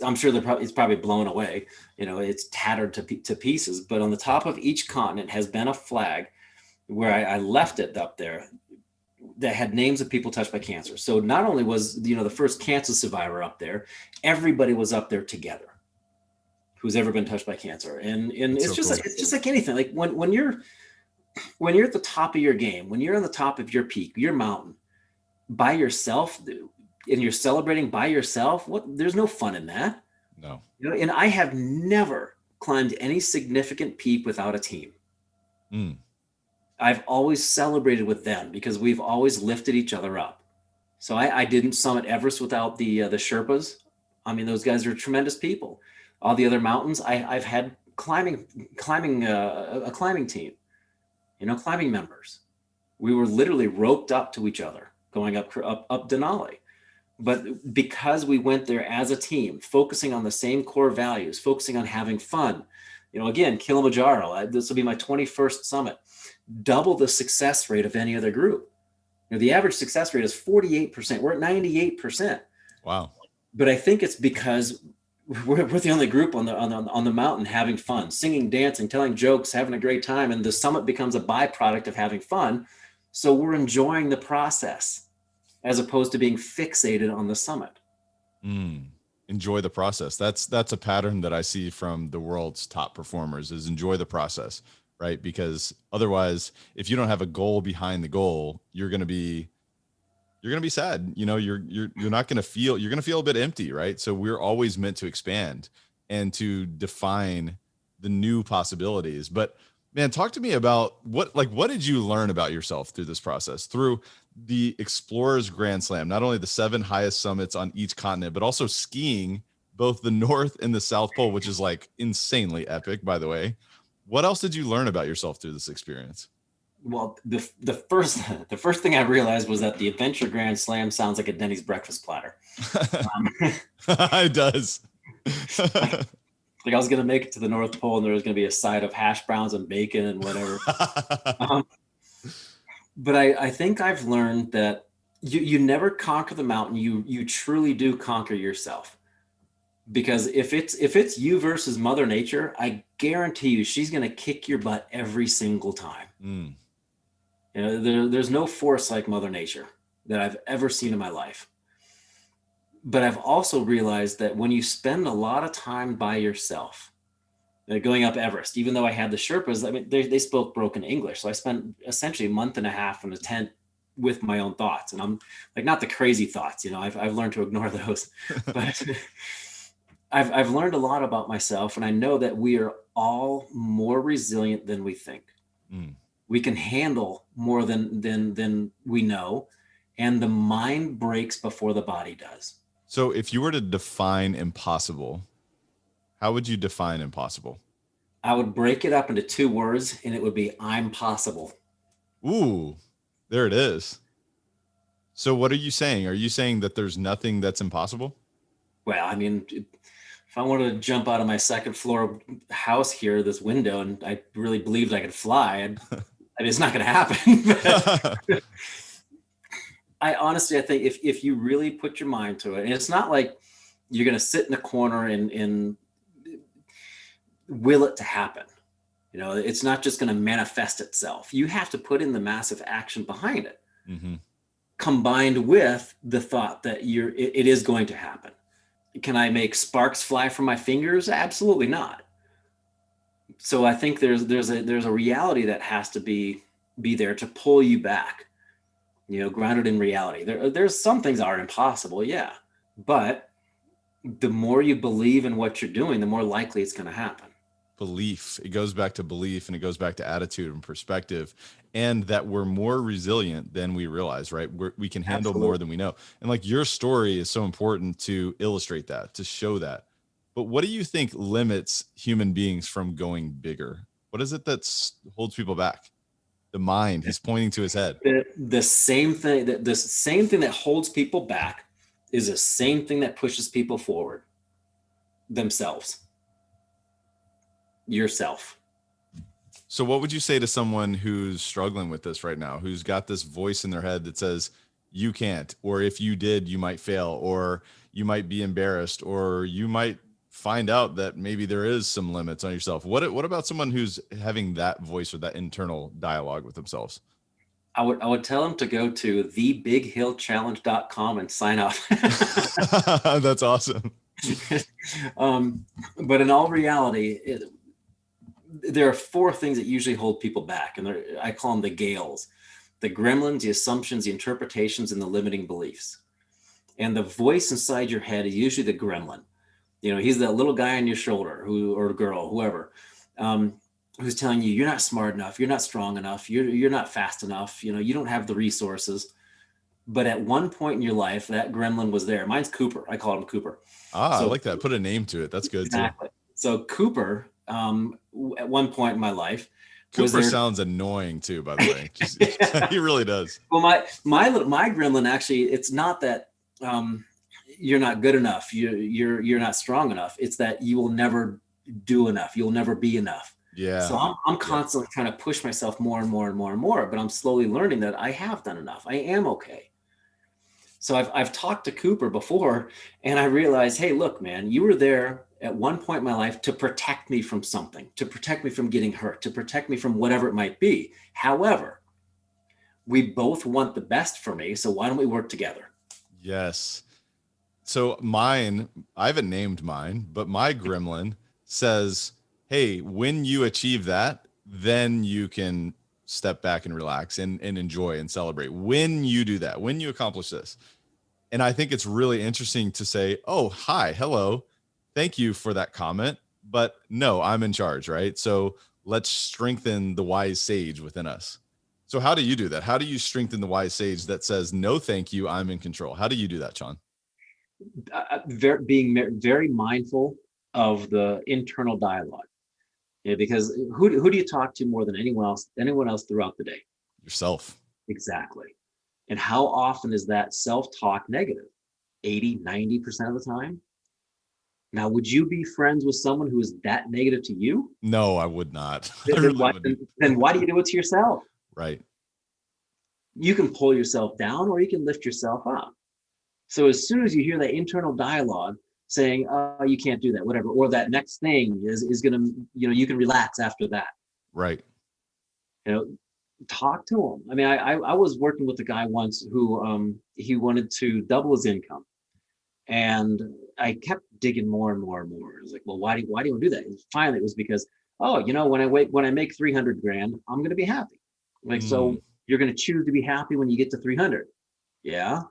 I'm sure it's probably blown away. It's tattered to pieces. But on the top of each continent has been a flag where I left it up there that had names of people touched by cancer. So not only was the first cancer survivor up there, everybody was up there together who's ever been touched by cancer. And it's so just cool. It's just like anything. Like when you're at the top of your game, when you're on the top of your peak, your mountain, by yourself, and you're celebrating by yourself, there's no fun in that. No. And I have never climbed any significant peak without a team. Mm. I've always celebrated with them because we've always lifted each other up. So I didn't summit Everest without the Sherpas. I mean, those guys are tremendous people. All the other mountains, I've had climbing a climbing team, climbing members. We were literally roped up to each other going up Denali. But because we went there as a team, focusing on the same core values, focusing on having fun, again, Kilimanjaro, this will be my 21st summit, double the success rate of any other group. The average success rate is 48%. We're at 98%. Wow. But I think it's because we're the only group on the mountain having fun, singing, dancing, telling jokes, having a great time. And the summit becomes a byproduct of having fun. So we're enjoying the process as opposed to being fixated on the summit. Enjoy the process. That's a pattern that I see from the world's top performers, is enjoy the process, right? Because otherwise, if you don't have a goal behind the goal, you're going to be sad. You know, you're not going to feel, you're going to feel a bit empty, right? So we're always meant to expand and to define the new possibilities. But man, talk to me about what did you learn about yourself through this process, through the Explorers Grand Slam, not only the 7 highest summits on each continent, but also skiing both the North and the South Pole, which is like insanely epic, by the way. What else did you learn about yourself through this experience? Well, the first thing I realized was that the Adventure Grand Slam sounds like a Denny's breakfast platter. It does. Like I was going to make it to the North Pole and there was going to be a side of hash browns and bacon and whatever. But I think I've learned that you never conquer the mountain. You truly do conquer yourself. Because if it's you versus Mother Nature, I guarantee you she's going to kick your butt every single time. You know, there's no force like Mother Nature that I've ever seen in my life. But I've also realized that when you spend a lot of time by yourself, going up Everest, even though I had the Sherpas, I mean, they spoke broken English. So I spent essentially a month and a half in a tent with my own thoughts. And I'm like, not the crazy thoughts, you know, I've learned to ignore those, but I've learned a lot about myself. And I know that we are all more resilient than we think. We can handle more than we know. And the mind breaks before the body does. So if you were to define impossible, how would you define impossible? I would break it up into 2 words and it would be I'm possible. Ooh, there it is. So what are you saying? Are you saying that there's nothing that's impossible? Well, I mean, if I wanted to jump out of my 2nd floor house here, this window, and I really believed I could fly, I mean, it's not going to happen. I honestly think if you really put your mind to it, and it's not like you're going to sit in the corner and will it to happen. You know, it's not just going to manifest itself. You have to put in the massive action behind it, combined with the thought that it is going to happen. Can I make sparks fly from my fingers? Absolutely not. So I think there's a reality that has to be there to pull you back. You know, grounded in reality. There's some things are impossible, yeah. But the more you believe in what you're doing, the more likely it's going to happen. Belief. It goes back to belief, and it goes back to attitude and perspective, and that we're more resilient than we realize, right? We can handle more than we know. And like your story is so important to illustrate that, to show that. But what do you think limits human beings from going bigger? What is it that holds people back? The mind. He's pointing to his head. The same thing that holds people back is the same thing that pushes people forward. Themselves. Yourself. So what would you say to someone who's struggling with this right now, who's got this voice in their head that says you can't, or if you did, you might fail, or you might be embarrassed, or you might find out that maybe there is some limits on yourself? What about someone who's having that voice or that internal dialogue with themselves? I would tell them to go to thebighillchallenge.com and sign up. That's awesome. But in all reality, there are 4 things that usually hold people back. And I call them the gales: the gremlins, the assumptions, the interpretations, and the limiting beliefs. And the voice inside your head is usually the gremlin. You know, he's that little guy on your shoulder or girl, whoever, who's telling you you're not smart enough, you're not strong enough, you're not fast enough, you know, you don't have the resources. But at one point in your life, that gremlin was there. Mine's Cooper. I call him Cooper. So, I like that. Put a name to it. That's good. Exactly. Too. So Cooper, at one point in my life, Cooper sounds annoying too, by the way. He really does. Well, my gremlin, actually, it's not that you're not good enough, you're not strong enough. It's that you will never do enough. You'll never be enough. Yeah. So I'm constantly trying to push myself more and more and more and more, but I'm slowly learning that I have done enough. I am okay. So I've talked to Cooper before, and I realized, hey, look, man, you were there at one point in my life to protect me from something, to protect me from getting hurt, to protect me from whatever it might be. However, we both want the best for me, so why don't we work together? Yes. So mine, I haven't named mine, but my gremlin says, hey, when you achieve that, then you can step back and relax and enjoy and celebrate. When you do that, when you accomplish this. And I think it's really interesting to say, oh, hi, hello. Thank you for that comment. But no, I'm in charge, right? So let's strengthen the wise sage within us. So how do you do that? How do you strengthen the wise sage that says, no, thank you, I'm in control? How do you do that, Sean? Being very mindful of the internal dialogue. Yeah, because who do you talk to more than anyone else throughout the day? Yourself. Exactly. And how often is that self-talk negative? 80, 90% of the time? Now, would you be friends with someone who is that negative to you? No, I would not. I Then really why, wouldn't. then why do you do it to yourself? Right. You can pull yourself down or you can lift yourself up. So as soon as you hear that internal dialogue saying, oh, you can't do that, whatever, or that next thing is going to, you can relax after that. Right. Talk to him. I mean, I was working with a guy once who he wanted to double his income. And I kept digging more and more and more. I was like, well, why do you want to do that? And finally, it was because, when I make 300 grand, I'm going to be happy. Like, so you're going to choose to be happy when you get to 300. Yeah.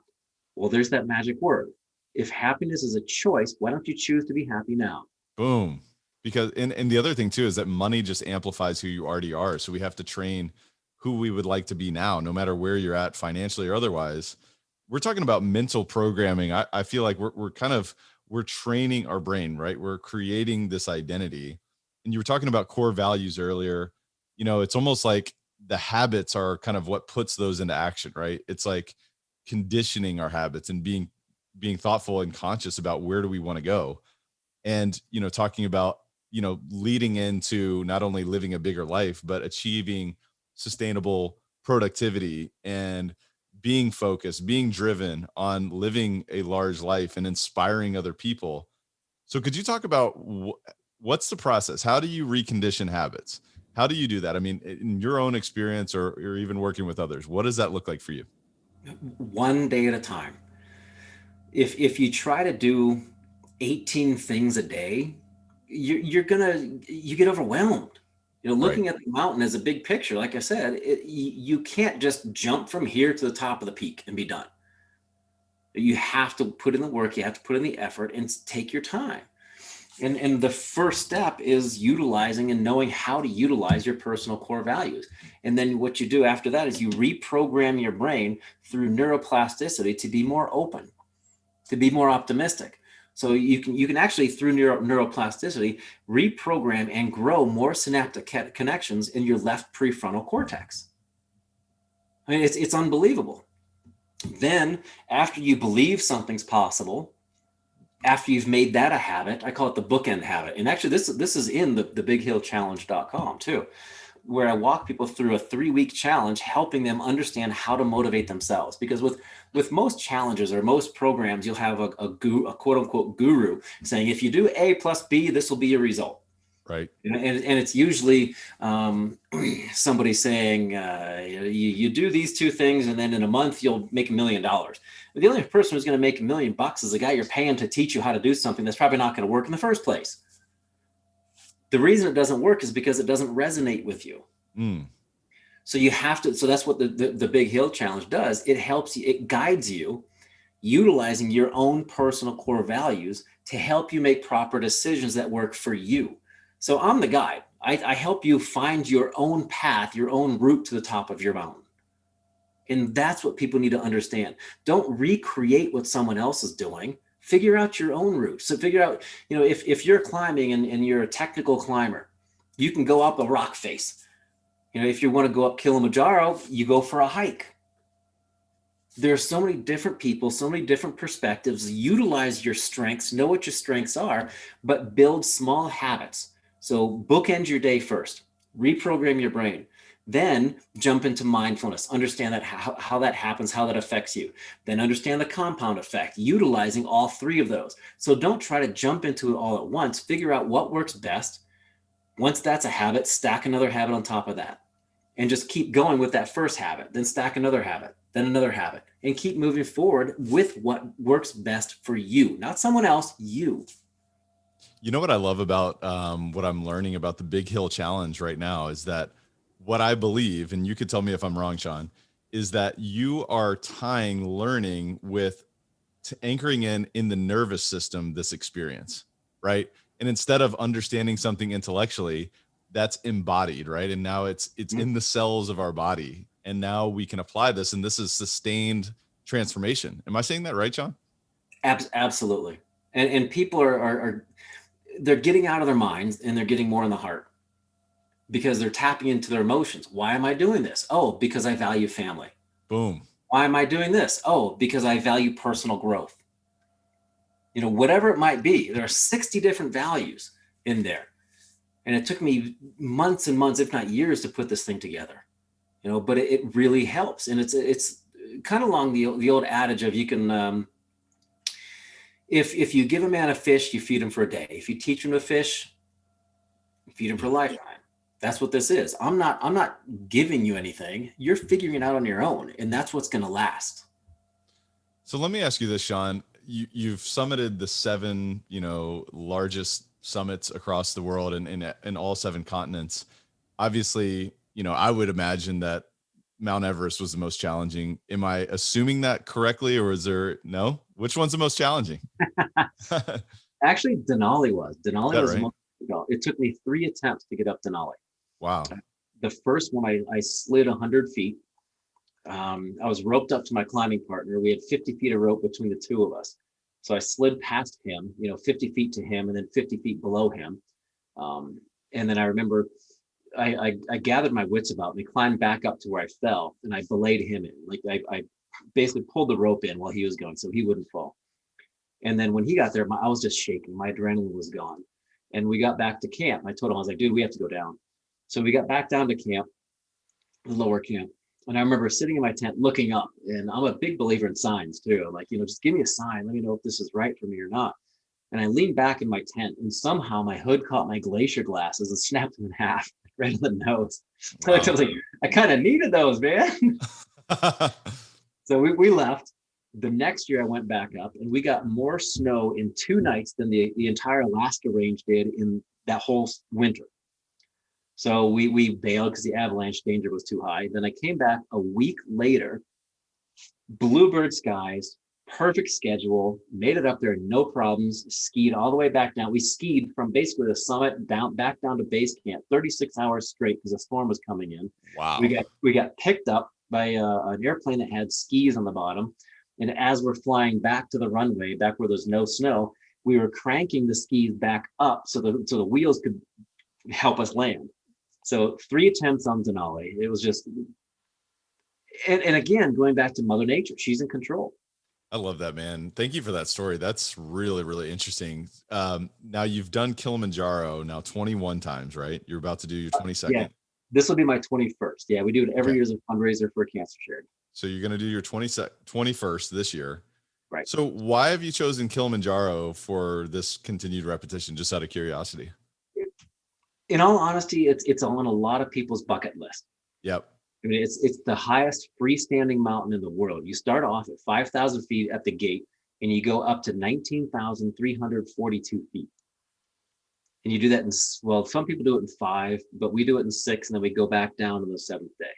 Well, there's that magic word. If happiness is a choice, why don't you choose to be happy now? Boom. Because, and the other thing too, is that money just amplifies who you already are. So we have to train who we would like to be now, no matter where you're at financially or otherwise. We're talking about mental programming. I feel like we're training our brain, right? We're creating this identity. And you were talking about core values earlier. It's almost like the habits are kind of what puts those into action, right? It's like conditioning our habits and being thoughtful and conscious about where do we want to go. And, talking about, leading into not only living a bigger life, but achieving sustainable productivity and being focused, being driven on living a large life and inspiring other people. So could you talk about what's the process? How do you recondition habits? How do you do that? I mean, in your own experience or even working with others, what does that look like for you? One day at a time. If you try to do 18 things a day, you get overwhelmed. Right. Looking at the mountain as a big picture, like I said, you can't just jump from here to the top of the peak and be done. You have to put in the work, you have to put in the effort, and take your time. And the first step is utilizing and knowing how to utilize your personal core values. And then what you do after that is you reprogram your brain through neuroplasticity to be more open, to be more optimistic. So you can actually, through neuroplasticity, reprogram and grow more synaptic connections in your left prefrontal cortex. I mean, it's unbelievable. Then after you believe something's possible, after you've made that a habit, I call it the bookend habit. And actually this is in the bighillchallenge.com too, where I walk people through a 3-week challenge, helping them understand how to motivate themselves. Because with most challenges or most programs, you'll have a quote unquote guru saying, if you do A plus B, this will be your result. Right. And it's usually somebody saying, you do these 2 things and then in a month you'll make $1 million. But the only person who's going to make $1 million is the guy you're paying to teach you how to do something that's probably not going to work in the first place. The reason it doesn't work is because it doesn't resonate with you. So you have to, so that's what the Big Hill Challenge does. It helps you, it guides you, utilizing your own personal core values to help you make proper decisions that work for you. So I'm the guide. I help you find your own path, your own route to the top of your mountain. And that's what people need to understand. Don't recreate what someone else is doing. Figure out your own route. So figure out, if you're climbing and you're a technical climber, you can go up a rock face. If you want to go up Kilimanjaro, you go for a hike. There are so many different people, so many different perspectives. Utilize your strengths, know what your strengths are, but build small habits. So bookend your day first, reprogram your brain. Then jump into mindfulness, understand that how that happens, how that affects you. Then understand the compound effect, utilizing all three of those. So don't try to jump into it all at once. Figure out what works best. Once that's a habit, stack another habit on top of that. And just keep going with that first habit, then stack another habit, then another habit, and keep moving forward with what works best for you, not someone else, you. You know what I love about what I'm learning about the Big Hill Challenge right now is that what I believe, and you could tell me if I'm wrong, Sean, is that you are tying learning with anchoring in the nervous system this experience, right? And instead of understanding something intellectually, that's embodied, right? And now it's in the cells of our body, and now we can apply this, and this is sustained transformation. Am I saying that right, Sean? Absolutely. And people are they're getting out of their minds and they're getting more in the heart because they're tapping into their emotions. Why am I doing this? Oh, because I value family. Boom. Why am I doing this? Oh, because I value personal growth. You know, whatever it might be, there are 60 different values in there. And it took me months and months, if not years, to put this thing together. You know, but it really helps. And it's kind of along the old adage of you can if you give a man a fish, you feed him for a day. If you teach him to fish, you feed him for a lifetime. That's what this is. I'm not giving you anything. You're figuring it out on your own, and that's what's going to last. So let me ask you this, Sean. You've summited the 7, largest summits across the world and in all 7 continents. Obviously, I would imagine that Mount Everest was the most challenging. Am I assuming that correctly, or is there no? Which one's the most challenging? Actually, Denali was. Denali was right? most difficult. It took me 3 attempts to get up Denali. Wow. The first one, I slid 100 feet. I was roped up to my climbing partner. We had 50 feet of rope between the two of us. So I slid past him, 50 feet to him and then 50 feet below him. And then I remember I gathered my wits about me, climbed back up to where I fell, and I belayed him in. Like I basically pulled the rope in while he was going so he wouldn't fall. And then when he got there, I was just shaking. My adrenaline was gone. And we got back to camp. I told him, I was like, dude, we have to go down. So we got back down to camp, the lower camp. And I remember sitting in my tent looking up, and I'm a big believer in signs too. I'm like, just give me a sign. Let me know if this is right for me or not. And I leaned back in my tent, and somehow my hood caught my glacier glasses and snapped them in half right in the nose. Wow. I was like, I kind of needed those, man. So we left. The next year I went back up, and we got more snow in 2 nights than the entire Alaska range did in that whole winter. So we bailed because the avalanche danger was too high. Then I came back a week later, bluebird skies, perfect schedule, made it up there, no problems, skied all the way back down. We skied from basically the summit back down to base camp, 36 hours straight because the storm was coming in. Wow. We got picked up by an airplane that had skis on the bottom. And as we're flying back to the runway, back where there's no snow, we were cranking the skis back up so the wheels could help us land. So 3 attempts on Denali. It was just, and again, going back to Mother Nature, she's in control. I love that, man. Thank you for that story. That's really, really interesting. Now you've done Kilimanjaro now 21 times, right? You're about to do your 22nd. Yeah, this will be my 21st. Yeah, we do it every year as a fundraiser for Cancer Charity. So you're going to do your 21st this year. Right. So why have you chosen Kilimanjaro for this continued repetition, just out of curiosity? In all honesty, it's on a lot of people's bucket list. Yep. I mean, it's the highest freestanding mountain in the world. You start off at 5,000 feet at the gate, and you go up to 19,342 feet. And you do that some people do it in 5, but we do it in 6, and then we go back down on the 7th day.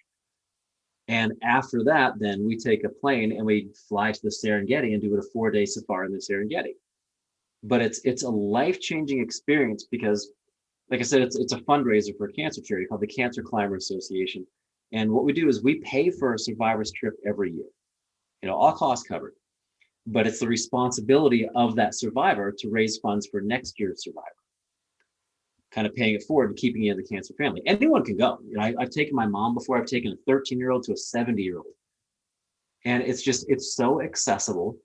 And after that, then we take a plane and we fly to the Serengeti and do a 4-day safari in the Serengeti. But it's a life-changing experience because, like I said, it's a fundraiser for a cancer charity called the Cancer Climber Association. And what we do is we pay for a survivor's trip every year, all costs covered. But it's the responsibility of that survivor to raise funds for next year's survivor, kind of paying it forward and keeping it in the cancer family. Anyone can go. I've taken my mom before. I've taken a 13-year-old to a 70-year-old. And it's so accessible.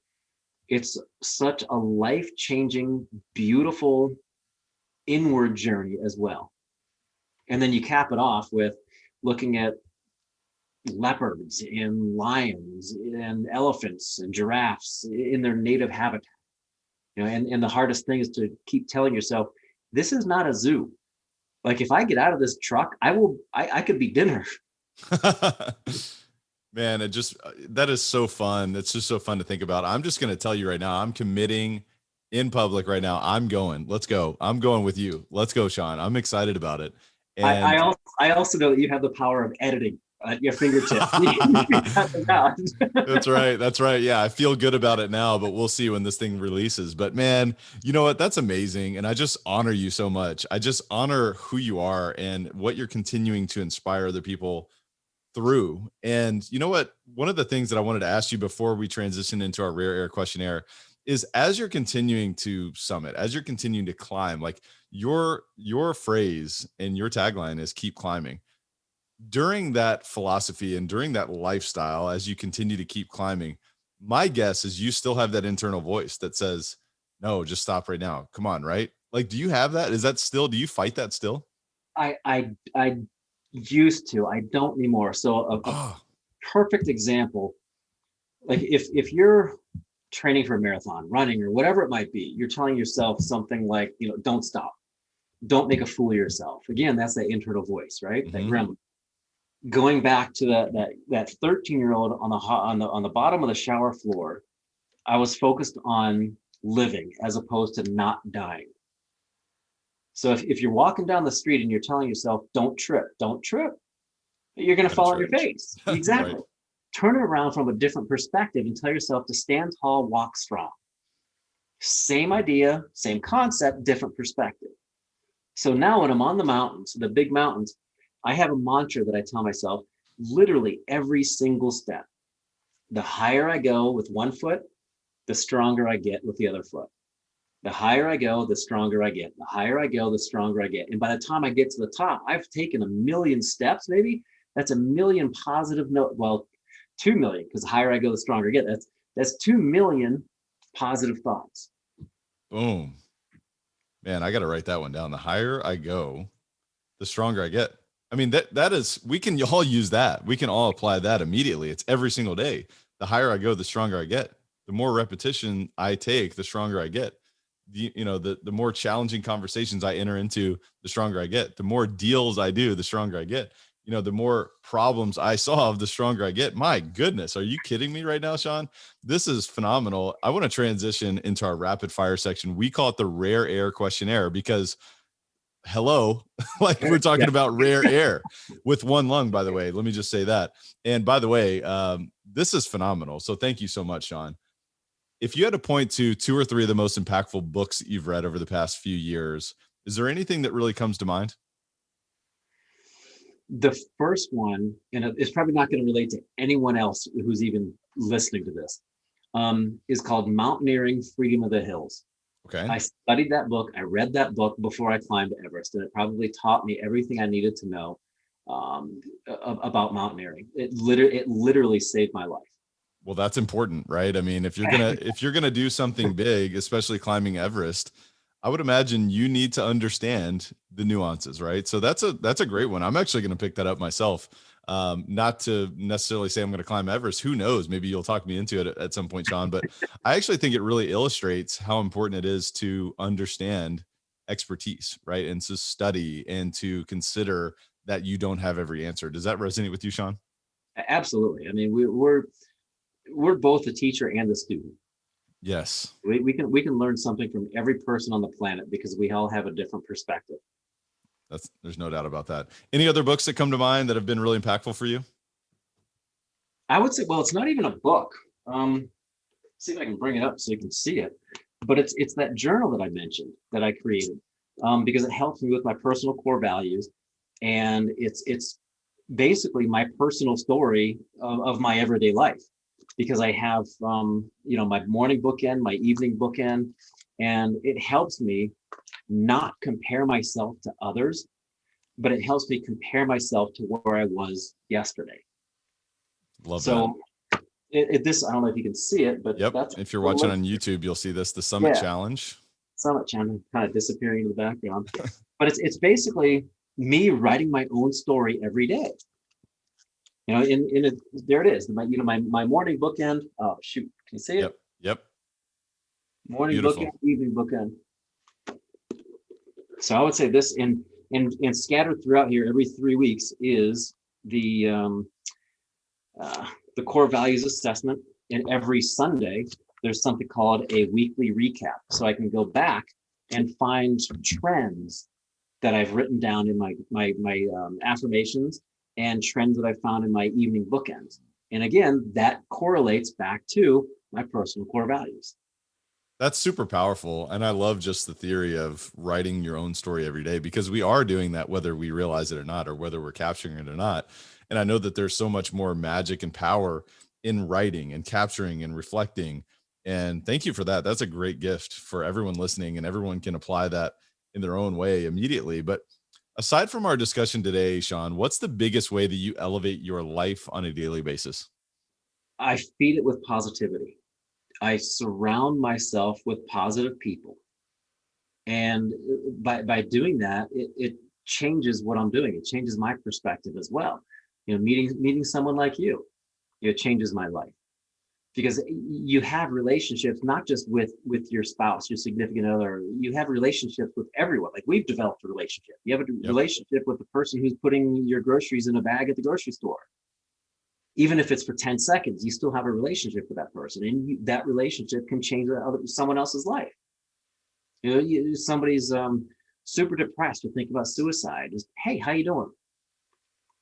It's such a life-changing, beautiful inward journey as well. And then you cap it off with looking at leopards and lions and elephants and giraffes in their native habitat. And the hardest thing is to keep telling yourself, this is not a zoo. Like, if I get out of this truck, I could be dinner. Man, that is so fun. It's just so fun to think about. I'm just going to tell you right now, I'm committing in public right now. I'm going. Let's go. I'm going with you. Let's go, Sean. I'm excited about it. And I also know that you have the power of editing at your fingertips. That's right. That's right. Yeah, I feel good about it now, but we'll see when this thing releases. But man, you know what? That's amazing. And I just honor you so much. I just honor who you are and what you're continuing to inspire other people through. And you know what? One of the things that I wanted to ask you before we transition into our rare air questionnaire is, as you're continuing to summit, as you're continuing to climb, like your phrase and your tagline is keep climbing. During that philosophy and during that lifestyle, as you continue to keep climbing, my guess is you still have that internal voice that says, no, just stop right now. Come on. Right. Like, do you have that? Is that still, do you fight that still? I used to. I don't anymore. So a perfect example, like if you're training for a marathon, running, or whatever it might be, you're telling yourself something like, don't stop, don't make a fool of yourself. Again, that's that internal voice, right? Mm-hmm. That gremlin. Going back to that 13-year-old on the bottom of the shower floor, I was focused on living as opposed to not dying. So if you're walking down the street and you're telling yourself, don't trip, you're going to fall on your face. Exactly. Right. Turn it around from a different perspective and tell yourself to stand tall, walk strong. Same idea, same concept, different perspective. So now when I'm on the mountains, the big mountains, I have a mantra that I tell myself literally every single step. The higher I go with one foot, the stronger I get with the other foot. The higher I go, the stronger I get. The higher I go, the stronger I get. And by the time I get to the top, I've taken 1 million steps, maybe. That's 1 million positive note. Well, 2 million, because the higher I go, the stronger I get. That's 2 million positive thoughts. Boom. Man, I got to write that one down. The higher I go, the stronger I get. I mean, that is, we can all use that. We can all apply that immediately. It's every single day. The higher I go, the stronger I get. The more repetition I take, the stronger I get. The more challenging conversations I enter into, the stronger I get. The more deals I do, the stronger I get. The more problems I solve, the stronger I get. My goodness, are you kidding me right now, Sean? This is phenomenal. I want to transition into our rapid fire section. We call it the rare air questionnaire because hello, like we're talking about rare air with one lung, by the way. Let me just say that. And by the way, this is phenomenal. So thank you so much, Sean. If you had to point to 2 or 3 of the most impactful books that you've read over the past few years, is there anything that really comes to mind? The first one, and it's probably not going to relate to anyone else who's even listening to this, is called Mountaineering: Freedom of the Hills. Okay. I studied that book. I read that book before I climbed Everest, and it probably taught me everything I needed to know about mountaineering. It literally saved my life. Well, that's important, right? I mean, if you're gonna do something big, especially climbing Everest, I would imagine you need to understand the nuances, right? So that's a great one. I'm actually going to pick that up myself. Not to necessarily say I'm going to climb Everest. Who knows? Maybe you'll talk me into it at some point, Sean. But I actually think it really illustrates how important it is to understand expertise, right? And to study and to consider that you don't have every answer. Does that resonate with you, Sean? Absolutely. I mean, we're both the teacher and the student. Yes. We can learn something from every person on the planet because we all have a different perspective. There's no doubt about that. Any other books that come to mind that have been really impactful for you? I would say, well, it's not even a book. See if I can bring it up so you can see it. But it's that journal that I mentioned that I created because it helps me with my personal core values, and it's basically my personal story of my everyday life. Because I have, my morning bookend, my evening bookend, and it helps me not compare myself to others, but it helps me compare myself to where I was yesterday. Love so that. This, I don't know if you can see it, but yep. If you're watching on YouTube, you'll see this, the Summit Challenge. Summit Challenge kind of disappearing in the background. But it's basically me writing my own story every day. There it is. My morning bookend. Oh shoot, can you see it? Yep. Yep. Morning Beautiful. bookend, evening bookend. So I would say this and scattered throughout here every 3 weeks is the core values assessment. And every Sunday, there's something called a weekly recap. So I can go back and find trends that I've written down in my affirmations and trends that I found in my evening bookends. And again, that correlates back to my personal core values. That's super powerful. And I love just the theory of writing your own story every day, because we are doing that, whether we realize it or not, or whether we're capturing it or not. And I know that there's so much more magic and power in writing and capturing and reflecting. And thank you for that. That's a great gift for everyone listening, and everyone can apply that in their own way immediately. But aside from our discussion today, Sean, what's the biggest way that you elevate your life on a daily basis? I feed it with positivity. I surround myself with positive people. And by doing that, it changes what I'm doing. It changes my perspective as well. Meeting someone like you, it changes my life, because you have relationships not just with your spouse, your significant other. You have relationships with everyone. Like, we've developed a relationship. You have a relationship with the person who's putting your groceries in a bag at the grocery store. Even if it's for 10 seconds, you still have a relationship with that person, and that relationship can change someone else's life. Somebody's super depressed or thinking about suicide. Just, hey, how you doing?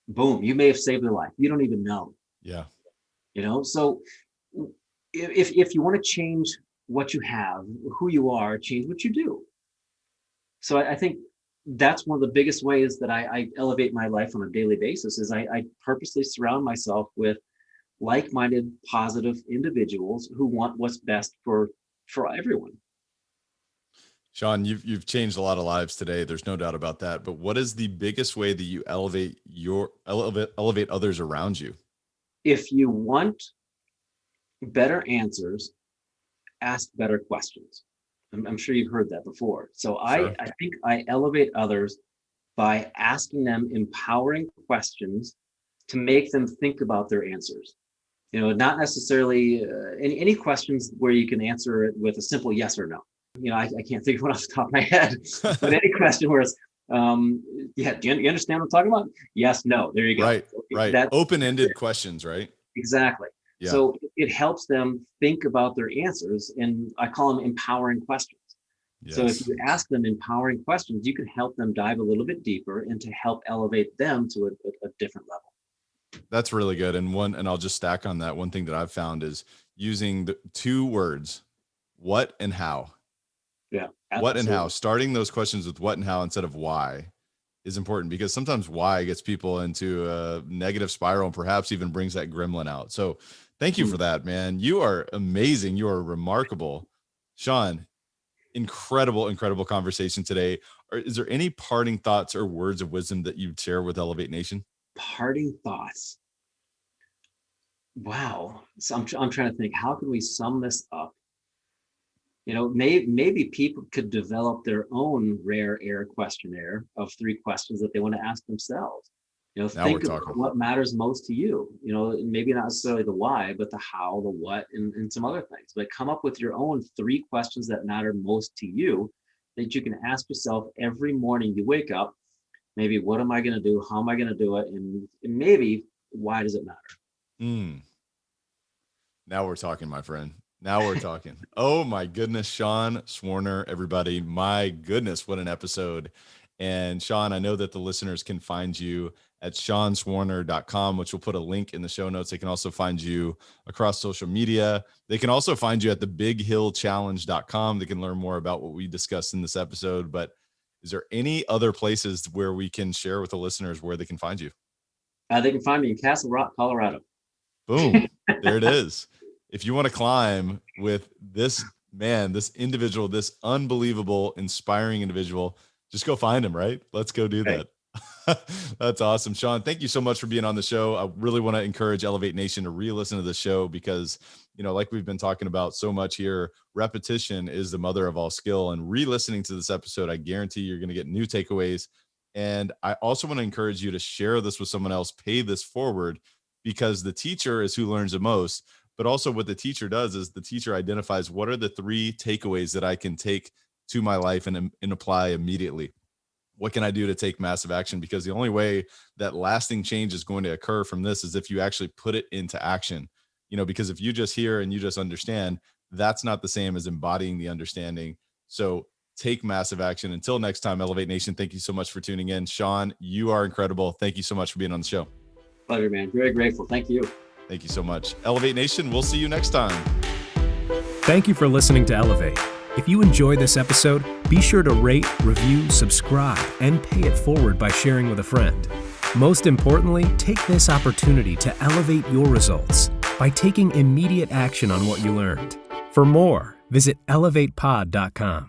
Boom, you may have saved their life. You don't even know. Yeah. So if you want to change what you have, who you are, change what you do. So I think that's one of the biggest ways that I elevate my life on a daily basis is I purposely surround myself with like-minded, positive individuals who want what's best for everyone. Sean, you've changed a lot of lives today. There's no doubt about that. But what is the biggest way that you elevate others around you? If you want better answers, ask better questions. I'm sure you've heard that before. So Sure. I think I elevate others by asking them empowering questions to make them think about their answers. Not necessarily any questions where you can answer it with a simple yes or no. I can't think of one off the top of my head, but any question where it's, do you understand what I'm talking about? Yes, no, there you go. Right. That's open-ended questions, right? Exactly. Yeah. So it helps them think about their answers, and I call them empowering questions. Yes. So if you ask them empowering questions, you can help them dive a little bit deeper and to help elevate them to a different level. That's really good. And I'll just stack on that. One thing that I've found is using the 2 words, what and how. Yeah. What and how. Starting those questions with what and how instead of why is important, because sometimes why gets people into a negative spiral and perhaps even brings that gremlin out. So thank you for that, man. You are amazing. You are remarkable. Sean, incredible conversation today. Is there any parting thoughts or words of wisdom that you'd share with Elevate Nation? Parting thoughts. Wow. So I'm trying to think, how can we sum this up? Maybe people could develop their own rare air questionnaire of 3 questions that they want to ask themselves. Think about what matters most to you. Maybe not necessarily the why, but the how, the what, and some other things. But come up with your own 3 questions that matter most to you that you can ask yourself every morning you wake up. Maybe, what am I going to do? How am I going to do it? And maybe, why does it matter? Now we're talking, my friend. Now we're talking. Oh my goodness, Sean Swarner, everybody. My goodness, what an episode. And Sean, I know that the listeners can find you at seanswarner.com, which we'll put a link in the show notes. They can also find you across social media. They can also find you at thebighillchallenge.com. They can learn more about what we discussed in this episode. But is there any other places where we can share with the listeners where they can find you? They can find me in Castle Rock, Colorado. Boom. There it is. If you want to climb with this man, this individual, this unbelievable, inspiring individual, just go find him, right? Let's go do that. That's awesome. Sean, thank you so much for being on the show. I really want to encourage Elevate Nation to re-listen to the show because, like we've been talking about so much here, repetition is the mother of all skill. And re-listening to this episode, I guarantee you're going to get new takeaways And I also want to encourage you to share this with someone else, pay this forward, because the teacher is who learns the most. But also, what the teacher does is the teacher identifies what are the 3 takeaways that I can take to my life and apply immediately. What can I do to take massive action? Because the only way that lasting change is going to occur from this is if you actually put it into action. Because if you just hear and you just understand, that's not the same as embodying the understanding. So take massive action. Until next time, Elevate Nation, thank you so much for tuning in. Sean, you are incredible. Thank you so much for being on the show. Pleasure, man. Very grateful. Thank you. Thank you so much. Elevate Nation, we'll see you next time. Thank you for listening to Elevate. If you enjoyed this episode, be sure to rate, review, subscribe, and pay it forward by sharing with a friend. Most importantly, take this opportunity to elevate your results by taking immediate action on what you learned. For more, visit elevatepod.com.